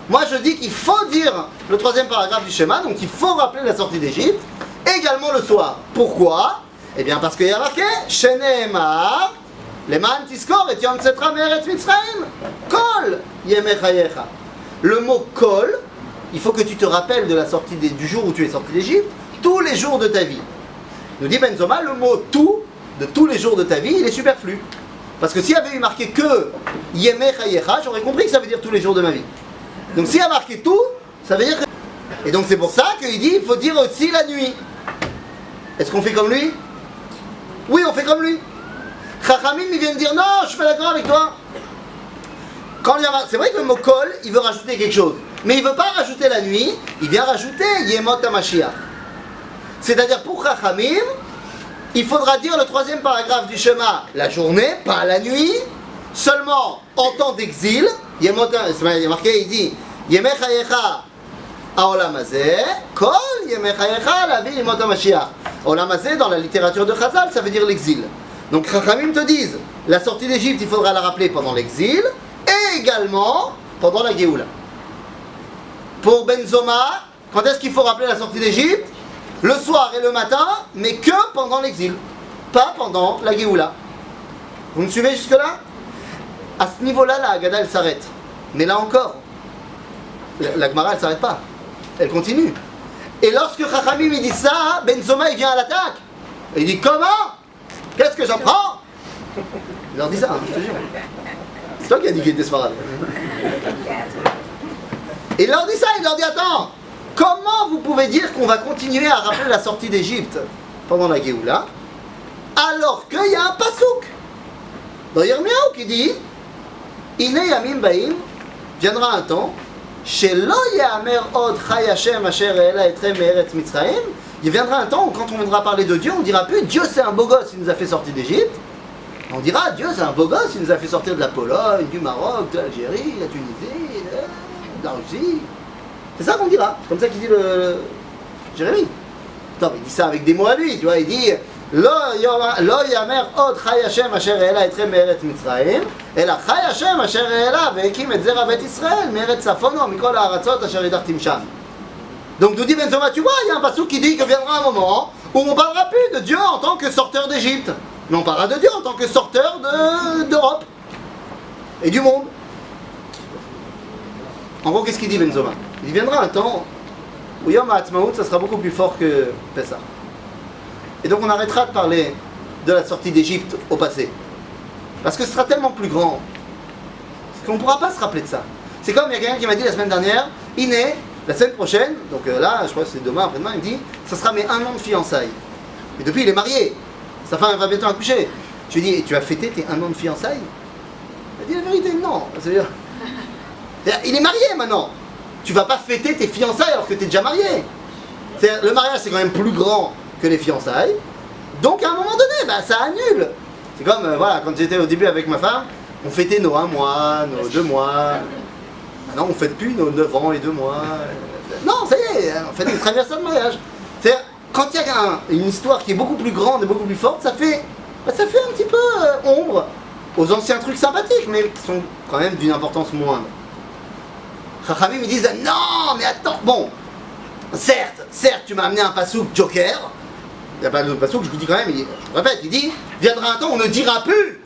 Moi, je dis qu'il faut dire le 3e paragraphe du schéma, donc il faut rappeler la sortie d'Égypte, également le soir. Pourquoi? Eh bien, parce qu'il y a marqué Sheneemar, Leman Tiskor et Yom Tzetra Me'eretz Mitzrayim, Kol Yemechayecha. Le mot Kol, il faut que tu te rappelles de la sortie du jour où tu es sorti d'Égypte, tous les jours de ta vie. Nous dit Ben Zoma, le mot tout, de tous les jours de ta vie, il est superflu. Parce que s'il y avait eu marqué que Yemei Chayecha, j'aurais compris que ça veut dire tous les jours de ma vie. Donc s'il y a marqué tout, ça veut dire que... Et donc c'est pour ça qu'il dit, il faut dire aussi la nuit. Est-ce qu'on fait comme lui? Oui, on fait comme lui. Chachamim, ils viennent dire, non, je suis pas d'accord avec toi. C'est vrai que le mot kol, il veut rajouter quelque chose. Mais il ne veut pas rajouter la nuit, il vient rajouter Yemot HaMashiach. C'est-à-dire pour Chachamim, il faudra dire le troisième paragraphe du Shema, la journée, pas la nuit, seulement en temps d'exil. Il y a marqué, il dit Yemei Chayecha Haolam Hazeh, Kol Yemei Chayecha Lavi Yemot HaMashiach. Haolam Hazeh, dans la littérature de Chazal, ça veut dire l'exil. Donc Chachamim te disent, la sortie d'Égypte, il faudra la rappeler pendant l'exil et également pendant la Géoula. Pour Benzoma, quand est-ce qu'il faut rappeler la sortie d'Égypte? Le soir et le matin, mais que pendant l'exil, pas pendant la Géoula. Vous me suivez jusque-là? À ce niveau-là, la Haggadah, elle s'arrête. Mais là encore, la Gemara, elle ne s'arrête pas. Elle continue. Et lorsque Chachamim il dit ça, Benzoma, il vient à l'attaque. Et il dit, comment? Qu'est-ce que j'apprends? Il leur dit ça, hein, je te jure. C'est toi qui as dit qu'il était sfarad. Il leur dit ça, il leur dit, attends, comment vous pouvez dire qu'on va continuer à rappeler la sortie d'Égypte pendant la Géoula, alors qu'il y a un pasouk dans Yirmiyahu qui dit, Ine yamim baim, viendra un temps, Shelo yamer od chay Hashem asher e'ela etrem me'eretz Mitzrayim, il viendra un temps où quand on viendra parler de Dieu, on dira plus Dieu c'est un beau gosse, il nous a fait sortir d'Égypte. On dira Dieu c'est un beau gosse, il nous a fait sortir de la Pologne, du Maroc, de l'Algérie, de la Tunisie, de la Russie. C'est ça qu'on dira, c'est comme ça qu'il dit le Jérémie. Attends, il dit ça avec des mots à lui, tu vois, il dit Lo yamer od chay Hashem asher e'ela etrem me'eretz Mitzrayim, ela chay Hashem asher e'ela ve'ekim et zera bet Israël me'eretz Safono mikol ha'aratzot asher idartim sham. Donc nous dit Benzoma, tu vois, il y a un passage qui dit que viendra un moment où on parlera plus de Dieu en tant que sorteur d'Égypte, mais on parlera de Dieu en tant que sorteur d'Europe et du monde. En gros, qu'est-ce qu'il dit Benzoma? Il viendra un temps où Yom HaAtzmaut, ça sera beaucoup plus fort que Pessah. Et donc on arrêtera de parler de la sortie d'Égypte au passé. Parce que ce sera tellement plus grand qu'on ne pourra pas se rappeler de ça. C'est comme il y a quelqu'un qui m'a dit la semaine dernière, Iné, la semaine prochaine, donc là, je crois que c'est demain, après-demain, il me dit, ça sera mes 1 an de fiançailles. Et depuis, il est marié. Sa femme va bientôt accoucher. Je lui dis, et tu as fêté tes 1 an de fiançailles? Il a dit la vérité, non. C'est-à-dire, il est marié maintenant. Tu vas pas fêter tes fiançailles alors que tu es déjà marié. Le mariage, c'est quand même plus grand que les fiançailles. Donc, à un moment donné, bah, ça annule. C'est comme, voilà, quand j'étais au début avec ma femme, on fêtait nos 1 mois, nos 2 mois. Maintenant, on ne fête plus nos 9 ans et 2 mois. Non, ça y est, on fait une traversée de mariage. C'est-à-dire, quand il y a une histoire qui est beaucoup plus grande et beaucoup plus forte, ça fait un petit peu ombre aux anciens trucs sympathiques, mais qui sont quand même d'une importance moindre. Chachamim, ils disent, non, mais attends, bon, certes, tu m'as amené un pasouk joker. Il n'y a pas de pasouk, je vous dis quand même, je répète, il dit, viendra un temps où on ne dira plus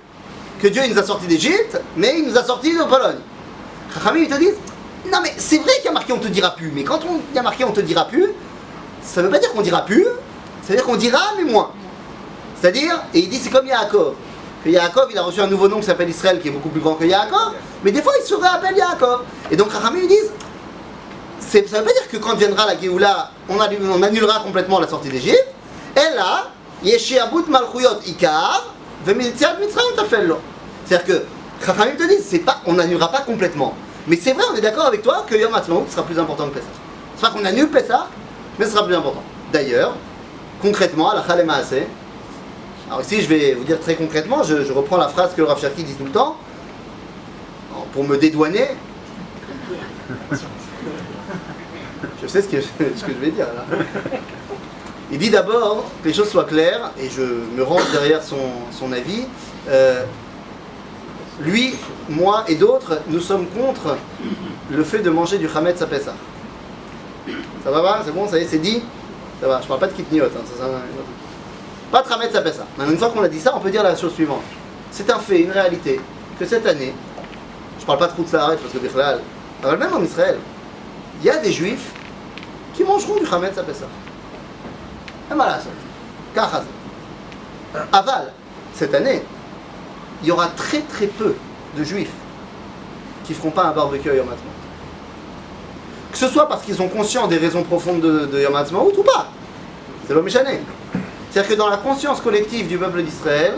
que Dieu il nous a sortis d'Égypte, mais il nous a sortis de Pologne. Chachamim, ils te disent, non mais c'est vrai qu'il y a marqué on te dira plus, mais quand il y a marqué on te dira plus, ça ne veut pas dire qu'on dira plus, ça veut dire qu'on dira mais moins. C'est-à-dire, et il dit c'est comme Yaakov, que Yaakov il a reçu un nouveau nom qui s'appelle Israël qui est beaucoup plus grand que Yaakov, mais des fois il se réappelle Yaakov. Et donc Chachamim ils disent, ça ne veut pas dire que quand viendra la Géoula, on annulera complètement la sortie d'Égypte, et là, Yeshiabut Malchuyot Ikar, Vemitziat Mitzrayim Tafello. C'est-à-dire que Chachamim te disent, on n'annulera pas complètement. Mais c'est vrai, on est d'accord avec toi que Yom HaAtzmaut sera plus important que Pessah. C'est pas qu'on annule Pessah, mais ce sera plus important. D'ailleurs, concrètement, à la Halema Maaseh, alors ici je vais vous dire très concrètement, je reprends la phrase que le Rav Cherki dit tout le temps, pour me dédouaner. Je sais ce que je vais dire là. Il dit d'abord que les choses soient claires, et je me range derrière son avis. Lui, moi et d'autres, nous sommes contre le fait de manger du Hametz à Pessah. Ça va? C'est bon? Ça y est, c'est dit? Ça va, je parle pas de Kitniot. Pas de Hametz à Pessah. Maintenant, une fois qu'on a dit ça, on peut dire la chose suivante. C'est un fait, une réalité, que cette année, je parle pas trop de Saharet parce que Bichlal, même en Israël, il y a des Juifs qui mangeront du Hametz à Pessah. Et voilà, Aval, cette année, il y aura très très peu de juifs qui ne feront pas un barbecue à Yom Ha'atzmaut. Que ce soit parce qu'ils sont conscients des raisons profondes de Yom Ha'atzmaut ou pas. C'est l'homme échané. C'est-à-dire que dans la conscience collective du peuple d'Israël,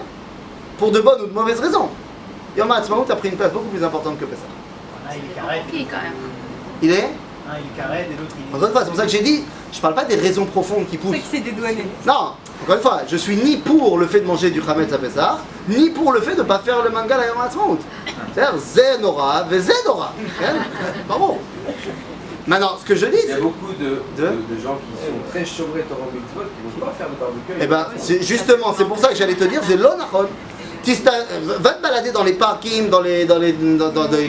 pour de bonnes ou de mauvaises raisons, Yom Ha'atzmaut a pris une place beaucoup plus importante que Pessah. Un il est carré, Qui, quand même. Il est un il est carré et l'autre il est. Encore une fois, c'est pour ça que j'ai dit, je ne parle pas des raisons profondes qui poussent. C'est qui s'est dédouané. Non, encore une fois, je suis ni pour le fait de manger du Hametz à Pessah, ni pour le fait de ne pas faire le mangal à Yom Ha'atzmaut. C'est-à-dire, Zé Nora, Vezé Nora. Bravo. Maintenant, ce que je dis, Il y a c'est... beaucoup de gens qui sont très chauvrés Torah Mitzvot qui ne vont pas faire de barbecue. Eh ben, justement, c'est pour ça que j'allais te dire, c'est l'onachon. Va te balader dans les parkings, dans les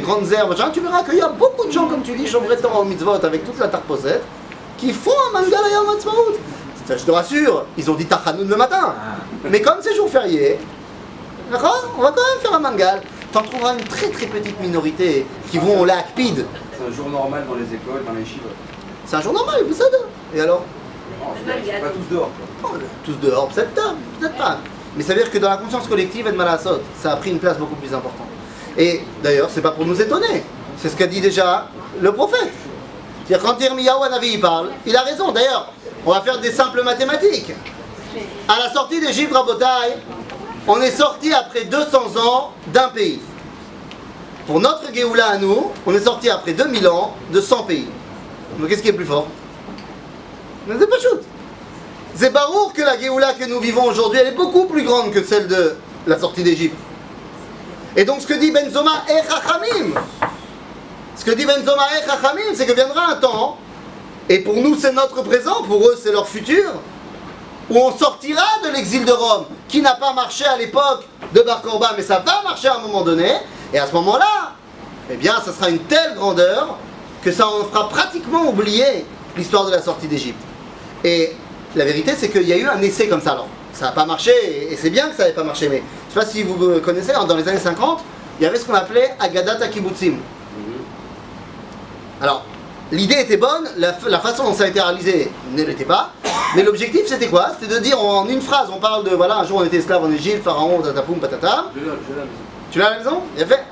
grandes herbes, machin, tu verras qu'il y a beaucoup de gens, comme tu dis, chauvrés Torah Mitzvot avec toute la tarposette, qui font un mangal à Yom Ha'atzmaut. Ça, je te rassure, ils ont dit Tachanoun le matin. Mais comme c'est jour férié, d'accord, on va quand même faire un mangal. T'en trouveras une très très petite minorité qui vont au lac Pide. C'est un jour normal dans les écoles, dans les chiffres. C'est un jour normal, vous savez. Et alors Pas tous dehors. Quoi. Oh, tous dehors, peut-être pas. Mais ça veut dire que dans la conscience collective, Ed Malasot, ça a pris une place beaucoup plus importante. Et d'ailleurs, c'est pas pour nous étonner. C'est ce qu'a dit déjà le prophète. C'est-à-dire quand Yirmiyahu Hanavi parle, il a raison. D'ailleurs, on va faire des simples mathématiques. À la sortie d'Égypte, Rabotai, on est sorti après 200 ans d'un pays. Pour notre Géoula à nous, on est sorti après 2000 ans de 100 pays. Donc qu'est-ce qui est plus fort? C'est pas shoot. C'est barour que la Géoula que nous vivons aujourd'hui, elle est beaucoup plus grande que celle de la sortie d'Égypte. Et donc ce que dit Benzoma et Chachamim, c'est que viendra un temps, et pour nous c'est notre présent, pour eux c'est leur futur, où on sortira de l'exil de Rome, qui n'a pas marché à l'époque de Bar Korba, mais ça va marcher à un moment donné, et à ce moment-là, eh bien ça sera une telle grandeur que ça en fera pratiquement oublier l'histoire de la sortie d'Égypte. Et la vérité, c'est qu'il y a eu un essai comme ça. Alors, ça n'a pas marché, et c'est bien que ça n'avait pas marché, mais je ne sais pas si vous connaissez, dans les années 50, il y avait ce qu'on appelait Agadat HaKibbutzim. Alors, l'idée était bonne, la façon dont ça a été réalisé ne l'était pas, mais l'objectif c'était quoi? C'était de dire en une phrase, on parle de, voilà, un jour on était esclave en Égypte, pharaon, tatapoum, patata. Je l'ai à la maison. Tu l'as à la maison? Il a fait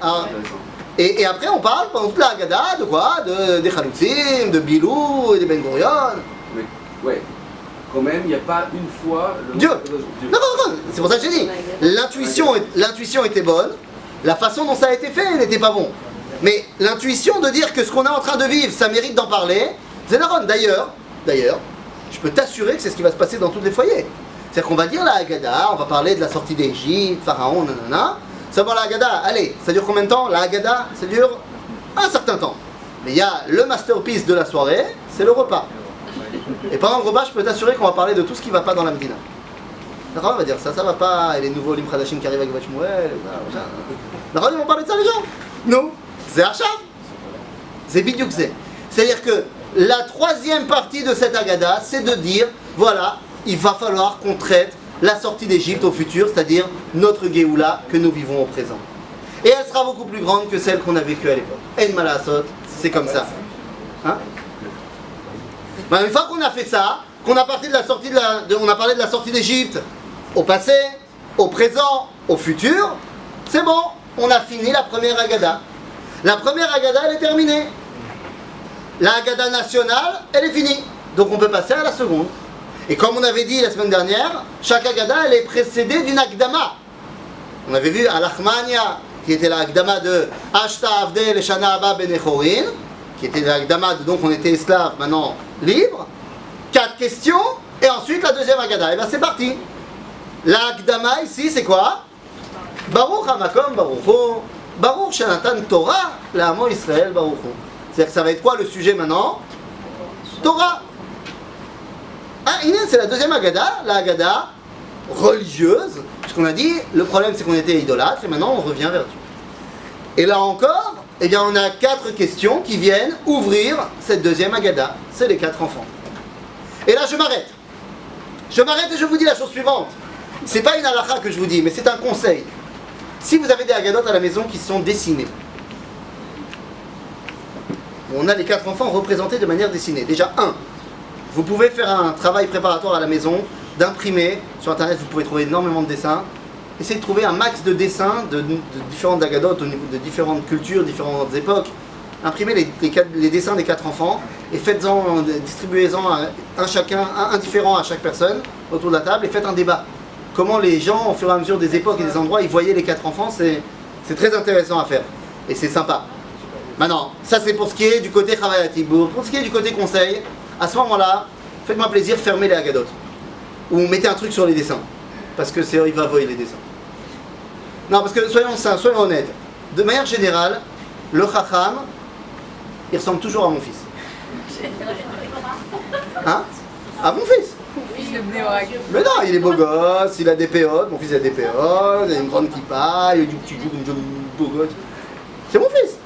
et après on parle pendant toute la Haggadah de quoi? Des Chaloutzim, de Bilou et des Ben Gurion. Mais, ouais. Quand même, il n'y a pas une fois le Dieu. Dieu. Non, c'est pour ça que j'ai dit. L'intuition était bonne, la façon dont ça a été fait n'était pas bon. Mais l'intuition de dire que ce qu'on est en train de vivre, ça mérite d'en parler, c'est Naron. D'ailleurs, je peux t'assurer que c'est ce qui va se passer dans tous les foyers. C'est-à-dire qu'on va dire la Haggadah, on va parler de la sortie d'Égypte, Pharaon, nanana. Savoir la Haggadah, allez, ça dure combien de temps? La Haggadah, ça dure un certain temps. Mais il y a le masterpiece de la soirée, c'est le repas. Et pendant le repas, je peux t'assurer qu'on va parler de tout ce qui ne va pas dans la Médina. D'accord, on va dire ça va pas, et les nouveaux Lim Khadashim qui arrivent avec Vachmouel, d'accord, ils vont parler de ça les gens? Non, c'est Archav. C'est Bidyouk. C'est-à-dire que la troisième partie de cette Haggadah, c'est de dire, voilà, il va falloir qu'on traite la sortie d'Égypte au futur, c'est-à-dire notre Géoula que nous vivons au présent. Et elle sera beaucoup plus grande que celle qu'on a vécue à l'époque. En Malasot, c'est comme ça. Hein? Ben, une fois qu'on a fait ça, qu'on a parlé de la sortie on a parlé de la sortie d'Égypte au passé, au présent, au futur, c'est bon, on a fini la première Haggadah. La première Haggadah, elle est terminée. La Haggadah nationale, elle est finie. Donc on peut passer à la seconde. Et comme on avait dit la semaine dernière, chaque Haggadah, elle est précédée d'une Akdama. On avait vu Al-Achmania, qui était la Akdama de Ashta Avdel et Shana Abba Ben Echorin, qui était la Akdama de donc on était esclaves, maintenant libres. 4 questions, et ensuite la deuxième Haggadah. Et bien c'est parti. La Akdama ici, c'est quoi? Baruch HaMakom Barucho, Baruch Shanatan Torah, l'Amo Israël Barucho. C'est-à-dire que ça va être quoi le sujet maintenant? Torah. Ah, c'est la deuxième Haggadah, la Haggadah religieuse, puisqu'on a dit, le problème c'est qu'on était idolâtres, et maintenant on revient vers Dieu. Et là encore, eh bien on a 4 questions qui viennent ouvrir cette deuxième Haggadah, c'est les 4 enfants. Et là je m'arrête. Je m'arrête et je vous dis la chose suivante. C'est pas une halakha que je vous dis, mais c'est un conseil. Si vous avez des Haggadot à la maison qui sont dessinées, on a les 4 enfants représentés de manière dessinée. Déjà, vous pouvez faire un travail préparatoire à la maison, d'imprimer. Sur internet, vous pouvez trouver énormément de dessins. essayez de trouver un max de dessins de différentes agadotes au niveau de différentes cultures, différentes époques. Imprimez les dessins des 4 enfants et faites-en, distribuez-en un différent à chaque personne autour de la table et faites un débat. Comment les gens, au fur et à mesure des époques et des endroits, ils voyaient les 4 enfants, c'est très intéressant à faire et c'est sympa. Maintenant, ça c'est pour ce qui est du côté Chavayat Ibour. Pour ce qui est du côté conseil, à ce moment-là, faites-moi plaisir, fermez les agadotes. Ou mettez un truc sur les dessins. Parce que il va voyer les dessins. Non, parce que soyons honnêtes. De manière générale, le Chacham, il ressemble toujours à mon fils. Hein? À mon fils. Fils de Bnéorak. Mais non, il est beau gosse, il a des péotes, mon fils a des péotes, il a une grande kippa, il a du petit bout, une beau gosse. C'est mon fils.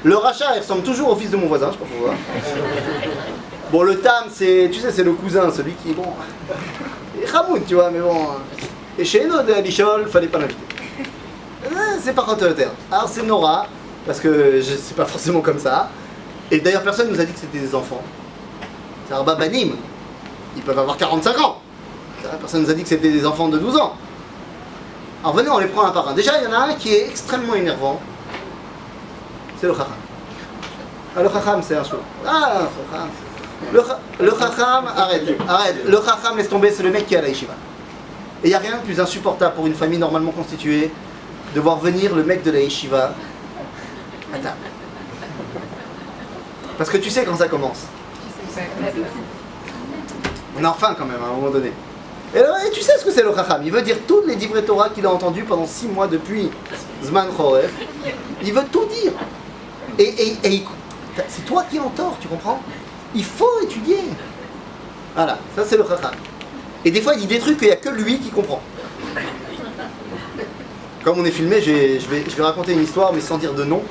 Le rachat, il ressemble toujours au fils de mon voisin, je sais pas pourquoi. Bon, le tam, c'est le cousin, celui qui, bon, il est Hamoud, tu vois, mais bon. Et chez nous, de Lichol, fallait pas l'inviter. C'est par contre terre. Alors c'est Nora, parce que c'est pas forcément comme ça. Et d'ailleurs, personne nous a dit que c'était des enfants. C'est Arba Banim. Ils peuvent avoir 45 ans. Personne nous a dit que c'était des enfants de 12 ans. Alors venez, on les prend un par un. Déjà, il y en a un qui est extrêmement énervant. C'est le Chacham. Ah, le Chacham, c'est un chou. Ah, le Chacham. Le Chacham, arrête. Le Chacham, laisse tomber, c'est le mec qui est à la yeshiva. Et il n'y a rien de plus insupportable pour une famille normalement constituée de voir venir le mec de la yeshiva à table. Parce que tu sais quand ça commence. On a faim quand même à un moment donné. Et tu sais ce que c'est le Chacham. Il veut dire toutes les divrei Torah qu'il a entendus pendant 6 mois depuis Zman Choref. Il veut tout dire. Et c'est toi qui es en tort, tu comprends? Il faut étudier. Voilà, ça c'est le Chacham. Et des fois il dit des trucs qu'il n'y a que lui qui comprend. Comme on est filmé, je vais raconter une histoire mais sans dire de nom.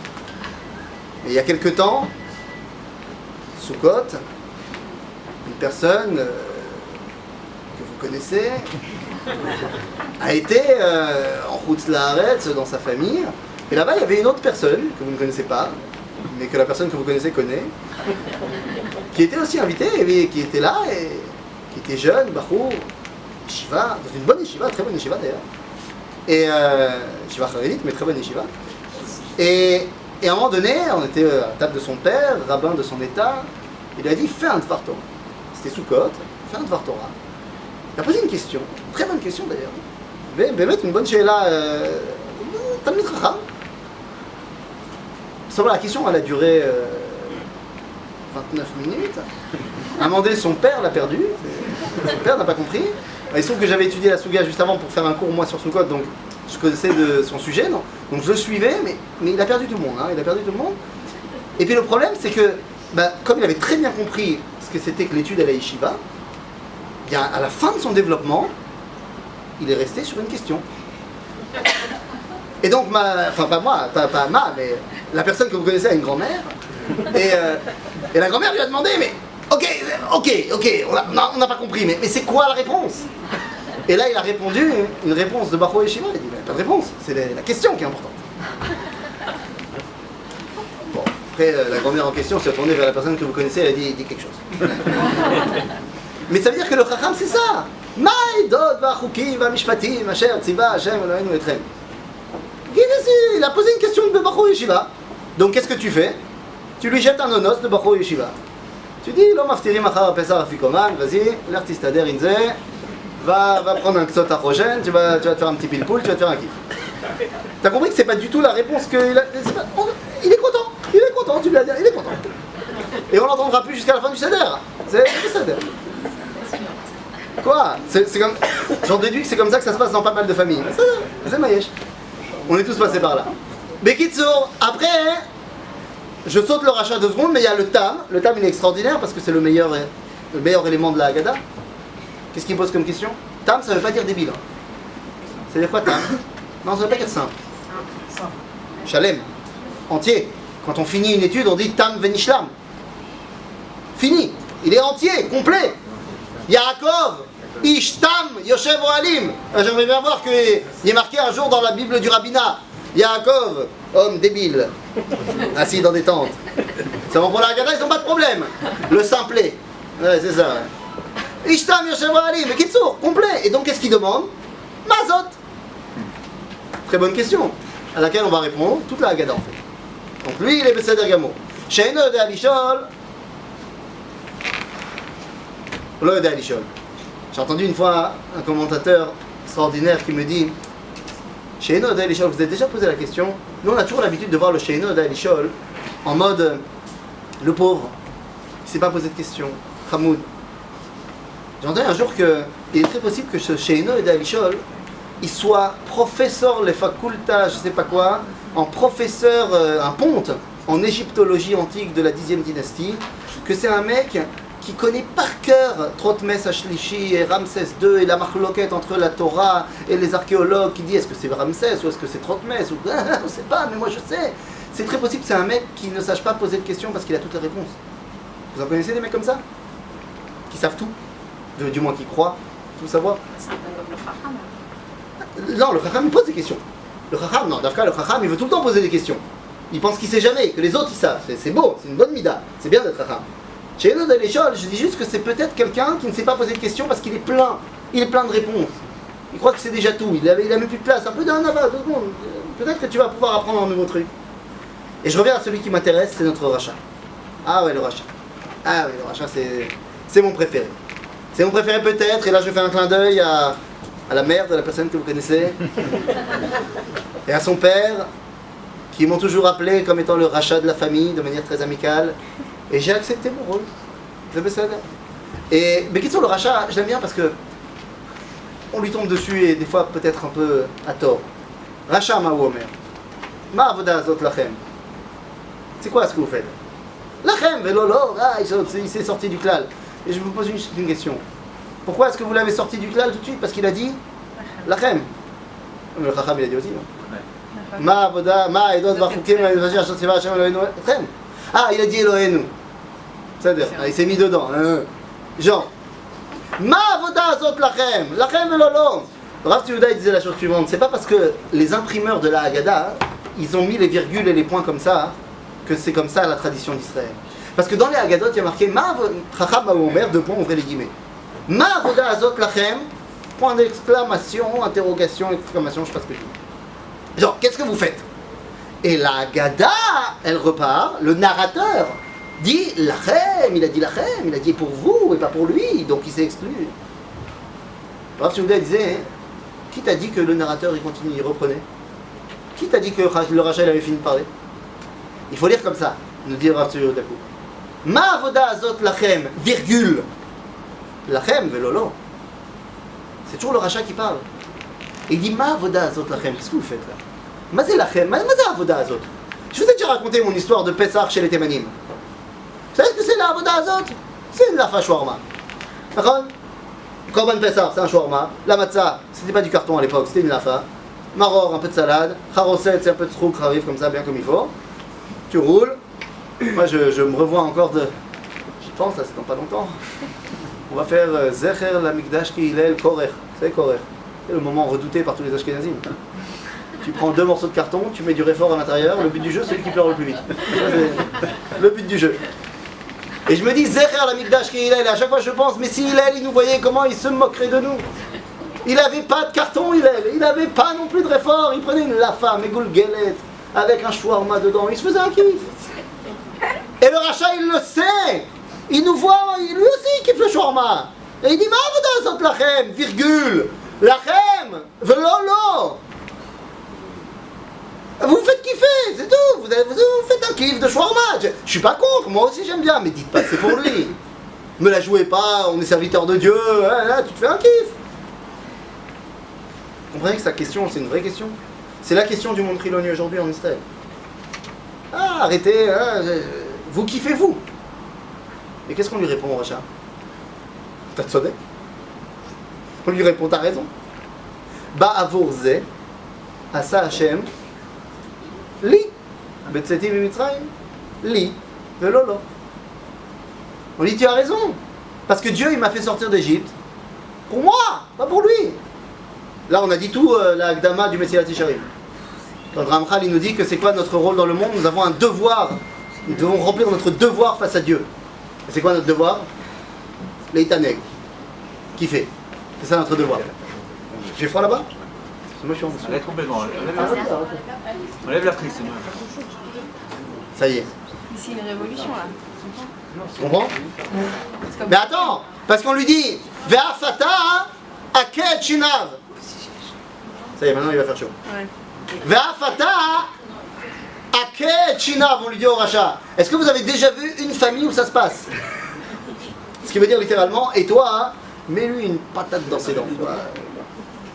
Et il y a quelque temps, Soukot, une personne que vous connaissez a été en Chutz Laaretz dans sa famille. Et là-bas, il y avait une autre personne que vous ne connaissez pas, mais que la personne que vous connaissez connaît, qui était aussi invitée, et qui était là, et qui était jeune, Bachou, Yeshiva, dans une bonne Yeshiva, très bonne Yeshiva d'ailleurs. Et Yeshiva Charedit, mais très bonne Yeshiva. Et à un moment donné, on était à la table de son père, rabbin de son état, il lui a dit fais un Dvar Torah. C'était Soukot, fais un Dvar Torah. Il a posé une question, très bonne question d'ailleurs. Bémet, une bonne sheila, Talmid Chacham. La question elle a duré 29 minutes. À un moment donné, son père l'a perdu. Son père n'a pas compris. Il se trouve que j'avais étudié la Souga juste avant pour faire un cours moi sur Soukot, donc je connaissais de son sujet, non, donc je le suivais, mais il a perdu tout le monde. Il a perdu tout le monde. Et puis le problème, c'est que, comme il avait très bien compris ce que c'était que l'étude à la yeshiva, à la fin de son développement, il est resté sur une question. Et donc, mais la personne que vous connaissez a une grand-mère, et la grand-mère lui a demandé, mais ok, on n'a pas compris, mais c'est quoi la réponse? Et là, il a répondu une réponse de Bachou Yeshiva. Il dit, mais pas de réponse, c'est la question qui est importante. Bon, après, la grand-mère en question s'est tournée vers la personne que vous connaissez, elle a dit quelque chose. Mais ça veut dire que le Chacham, c'est ça. Ma'idot v'achukim v'mishpatim asher tziva Hashem Eloheinu etrem. Il a posé une question de Bachou Yeshiva. Donc qu'est-ce que tu fais? Tu lui jettes un onos de Bachou Yeshiva. Tu dis, lo maftirim achar pesar afikoman, vas-y, l'air tistader inze, va prendre un ksot achogène, tu vas te faire un petit pilpoul, tu vas te faire un kiff. T'as compris que c'est pas du tout la réponse qu'il a. Il est content, tu lui as dit, il est content. Et on l'entendra plus jusqu'à la fin du seder. C'est le seder. Quoi? C'est comme. J'en déduis que c'est comme ça que ça se passe dans pas mal de familles. C'est Mayesh. On est tous passés par là. Bekitsour, après, je saute le rachat 2 secondes, mais il y a le tam. Le tam, il est extraordinaire parce que c'est le meilleur élément de la Haggadah. Qu'est-ce qu'il pose comme question? Tam, ça veut pas dire débile. Ça veut dire quoi tam? Non, ça veut pas dire simple. Shalem, entier. Quand on finit une étude, on dit tam venishlam. Fini. Il est entier, complet. Yaakov, Ishtam, Yoshev Ohalim. J'aimerais bien voir qu'il est marqué un jour dans la Bible du rabbinat. Yaakov, homme débile, assis dans des tentes. C'est bon pour la Haggadah, ils n'ont pas de problème. Le simplet. Ouais, c'est ça. Ouais. Ishtam, Yoshev Ohalim, mais Kitsour, complet. Et donc, qu'est-ce qu'il demande? Mazot. Très bonne question, à laquelle on va répondre toute la Haggadah en fait. Donc lui, il est Beseder Gamour. She'eino yodea lishol, lo yodea lishol. J'ai entendu une fois un commentateur extraordinaire qui me dit She'eino yodea lishol, vous avez déjà posé la question? Nous on a toujours l'habitude de voir le She'eino yodea lishol en mode le pauvre, il ne s'est pas posé de question, Hamoud. J'ai entendu un jour qu'il est très possible que ce She'eino yodea lishol il soit professeur les facultas, je sais pas quoi, en professeur, un ponte en égyptologie antique de la 10e dynastie, que c'est un mec qui connaît par cœur Thotmès Ashlishi et Ramsès II et la marloquette entre la Torah et les archéologues qui dit est-ce que c'est Ramsès ou est-ce que c'est Thotmès ou on sait pas, mais moi je sais. C'est très possible que c'est un mec qui ne sache pas poser de questions parce qu'il a toutes les réponses. Vous en connaissez des mecs comme ça? Qui savent tout, du moins qui croient tout savoir. C'est un peu comme le Chacham. Non, le Chacham il pose des questions. Le Chacham, non, Dafka, le Chacham il veut tout le temps poser des questions. Il pense qu'il sait jamais, que les autres ils savent. C'est beau, c'est une bonne mida, c'est bien d'être Chacham. Chez nous, dans l'échelle, je dis juste que c'est peut-être quelqu'un qui ne sait pas poser de questions parce qu'il est plein. Il est plein de réponses. Il croit que c'est déjà tout, il a même plus de place. Un peu d'un aval, 2 secondes. Peut-être que tu vas pouvoir apprendre un nouveau truc. Et je reviens à celui qui m'intéresse, c'est notre rachat. Ah ouais, le rachat. Ah ouais, le rachat, c'est mon préféré. C'est mon préféré peut-être, et là je fais un clin d'œil à la mère de la personne que vous connaissez, et à son père, qui m'ont toujours appelé comme étant le rachat de la famille, de manière très amicale, et j'ai accepté mon rôle. Mais qui sont le rachat, je l'aime bien parce que on lui tombe dessus, et des fois peut-être un peu à tort. Rachat ma omer. Ma avoda zot lachem. C'est quoi ce que vous faites? Lachem, velolo, il s'est sorti du klal. Et je vous pose une question. Pourquoi est-ce que vous l'avez sorti du klal tout de suite? Parce qu'il a dit Lachem. Le Chacham il a dit aussi, non? Ma avoda, ma edot vachukim, Hashem Eloheinu. Ah, il a dit Eloheinu. C'est-à-dire, il s'est mis dedans. Genre, ma avoda zot lachem, lachem velolo. Rav Yehuda disait la chose suivante, c'est pas parce que les imprimeurs de la Haggadah, ils ont mis les virgules et les points comme ça, que c'est comme ça la tradition d'Israël. Parce que dans les Haggadot, il y a marqué Ma Chacham Omer, 2 points, ouvrez les guillemets. Ma avoda azot lachem, point d'exclamation, interrogation, exclamation, je sais pas ce que je dis. Genre, qu'est-ce que vous faites? Et la Haggadah, elle repart, le narrateur dit lachem, il a dit lachem, il a dit pour vous et pas pour lui, donc il s'est exclu. Rav Yehuda disait, qui t'a dit que le narrateur il continue, il reprenait? Qui t'a dit que le rachat il avait fini de parler? Il faut lire comme ça, nous dit Rav Yehuda. Ma avoda azot lachem, virgule. Lachem velolo. C'est toujours le rachat qui parle. Et il dit ma avoda azot lachem. Qu'est-ce que vous faites là? Ma c'est lachem, ma c'est avoda azot. Je vous ai déjà raconté mon histoire de Pessah chez les Témanim. Vous savez ce que c'est la avoda azot? C'est une lafa shawarma. D'accord? Korban Pessah, c'est un shawarma. La matzah, c'était pas du carton à l'époque, c'était une lafa. Maror, un peu de salade. Charoset, c'est un peu de trouk, rarif comme ça, bien comme il faut. Tu roules. Moi je me revois encore de... Je pense, ça c'est dans pas longtemps. On va faire Zecher la Mikdash ki Hillel Korech. C'est Korech. C'est le moment redouté par tous les Ashkenazim. Tu prends 2 morceaux de carton, tu mets du réfort à l'intérieur, le but du jeu c'est celui qui pleure le plus vite. C'est le but du jeu. Et je me dis Zecher la Mikdash ki Hillel, et à chaque fois je pense, mais si Hillel il nous voyait, comment il se moquerait de nous? Il n'avait pas de carton Hillel, il n'avait pas non plus de réfort, il prenait une lafa, Megoul Gelet, avec un shawarma dedans, il se faisait un kiff. Et le rachat il le sait. Il nous voit, lui aussi il kiffe le shawarma. Et il dit ma avoda zot lachem, virgule. Lachem, velolo. Vous me faites kiffer, c'est tout. Vous faites un kiff de shawarma. Je suis pas contre, moi aussi j'aime bien, mais dites pas que c'est pour lui. Me la jouez pas, on est serviteur de Dieu, là tu te fais un kiff. Vous comprenez que sa question, c'est une vraie question. C'est la question du monde triloni aujourd'hui en Israël. Ah, arrêtez, vous kiffez vous. Et qu'est-ce qu'on lui répond au rachat? T'as sonné? On lui répond, t'as raison. Ba'avurze, asa Hashem, li, betzetim et mitzrayim, li, velolo. On dit, tu as raison. Parce que Dieu, il m'a fait sortir d'Égypte. Pour moi, pas pour lui. Là, on a dit tout la Akdama du Messilat Yesharim. Quand Ramchal il nous dit que c'est quoi notre rôle dans le monde, nous avons un devoir. Nous devons remplir notre devoir face à Dieu. Et c'est quoi notre devoir? Leitaneg. Kiffer. C'est ça notre devoir. J'ai froid là-bas? Moi je suis en dessous. Allez, complètement. On lève la prise, c'est mieux. Ça y est. C'est une révolution là. Tu comprends? Mais attends, parce qu'on lui dit Ve'afata aket shinav. Ça y est, maintenant il va faire chaud. Ouais. Ve'afata aket shinav, on lui dit au rachat. Est-ce que vous avez déjà vu une famille où ça se passe? Ce qui veut dire littéralement, et toi, hein, mets-lui une patate dans ses dents.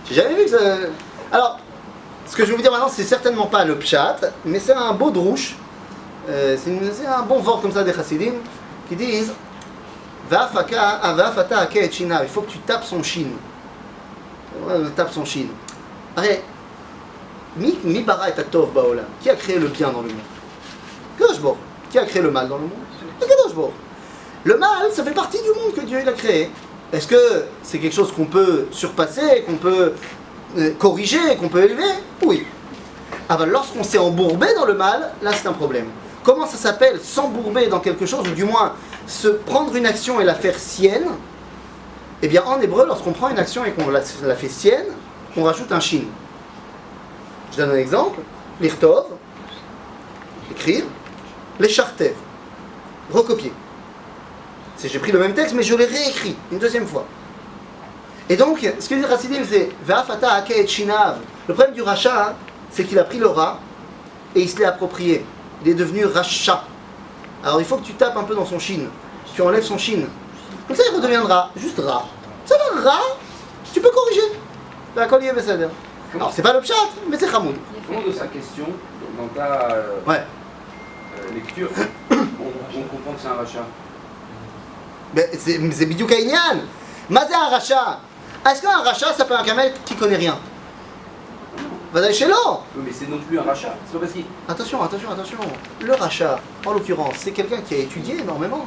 J'ai jamais vu que ça. Alors, ce que je vais vous dire maintenant, c'est certainement pas le pshat, mais c'est un beau drouche. C'est un bon vort comme ça des chassidim qui disent Ve'afata aket shinav. Il faut que tu tapes son shin. Tape son shin. Arrête. Mi bara et atov baolam. Qui a créé le bien dans le monde? Kadosh Baruch. Qui a créé le mal dans le monde? Kadosh Baruch. Le mal, ça fait partie du monde que Dieu il a créé. Est-ce que c'est quelque chose qu'on peut surpasser, qu'on peut corriger, qu'on peut élever? Oui. Alors lorsqu'on s'est embourbé dans le mal, là c'est un problème. Comment ça s'appelle s'embourber dans quelque chose, ou du moins se prendre une action et la faire sienne? Eh bien en hébreu, lorsqu'on prend une action et qu'on la fait sienne, on rajoute un shin. Je donne un exemple. L'irtov, écrire. Les chartev, recopier. J'ai pris le même texte, mais je l'ai réécrit une deuxième fois. Et donc, ce que dit Chassidim, c'est Ve'afata aket shinav. Le problème du rachat, c'est qu'il a pris le ra et il se l'est approprié. Il est devenu rachat. Alors il faut que tu tapes un peu dans son shin. Tu enlèves son shin. Comme ça, il redeviendra juste ra. Ça va, ra, tu peux corriger. La collier Besséder. Alors, c'est pas le pshat, mais c'est chamoun. Au fond de sa question, dans ta lecture, on comprend que c'est un rachat. Mais c'est bidouk haïnian. Mazé un rachat. Est-ce qu'un rachat, ça peut être un mec qui connaît rien? Vadaï chez l'eau. Mais c'est non plus un rachat. C'est pas parce qu'il. Attention. Le rachat, en l'occurrence, c'est quelqu'un qui a étudié énormément.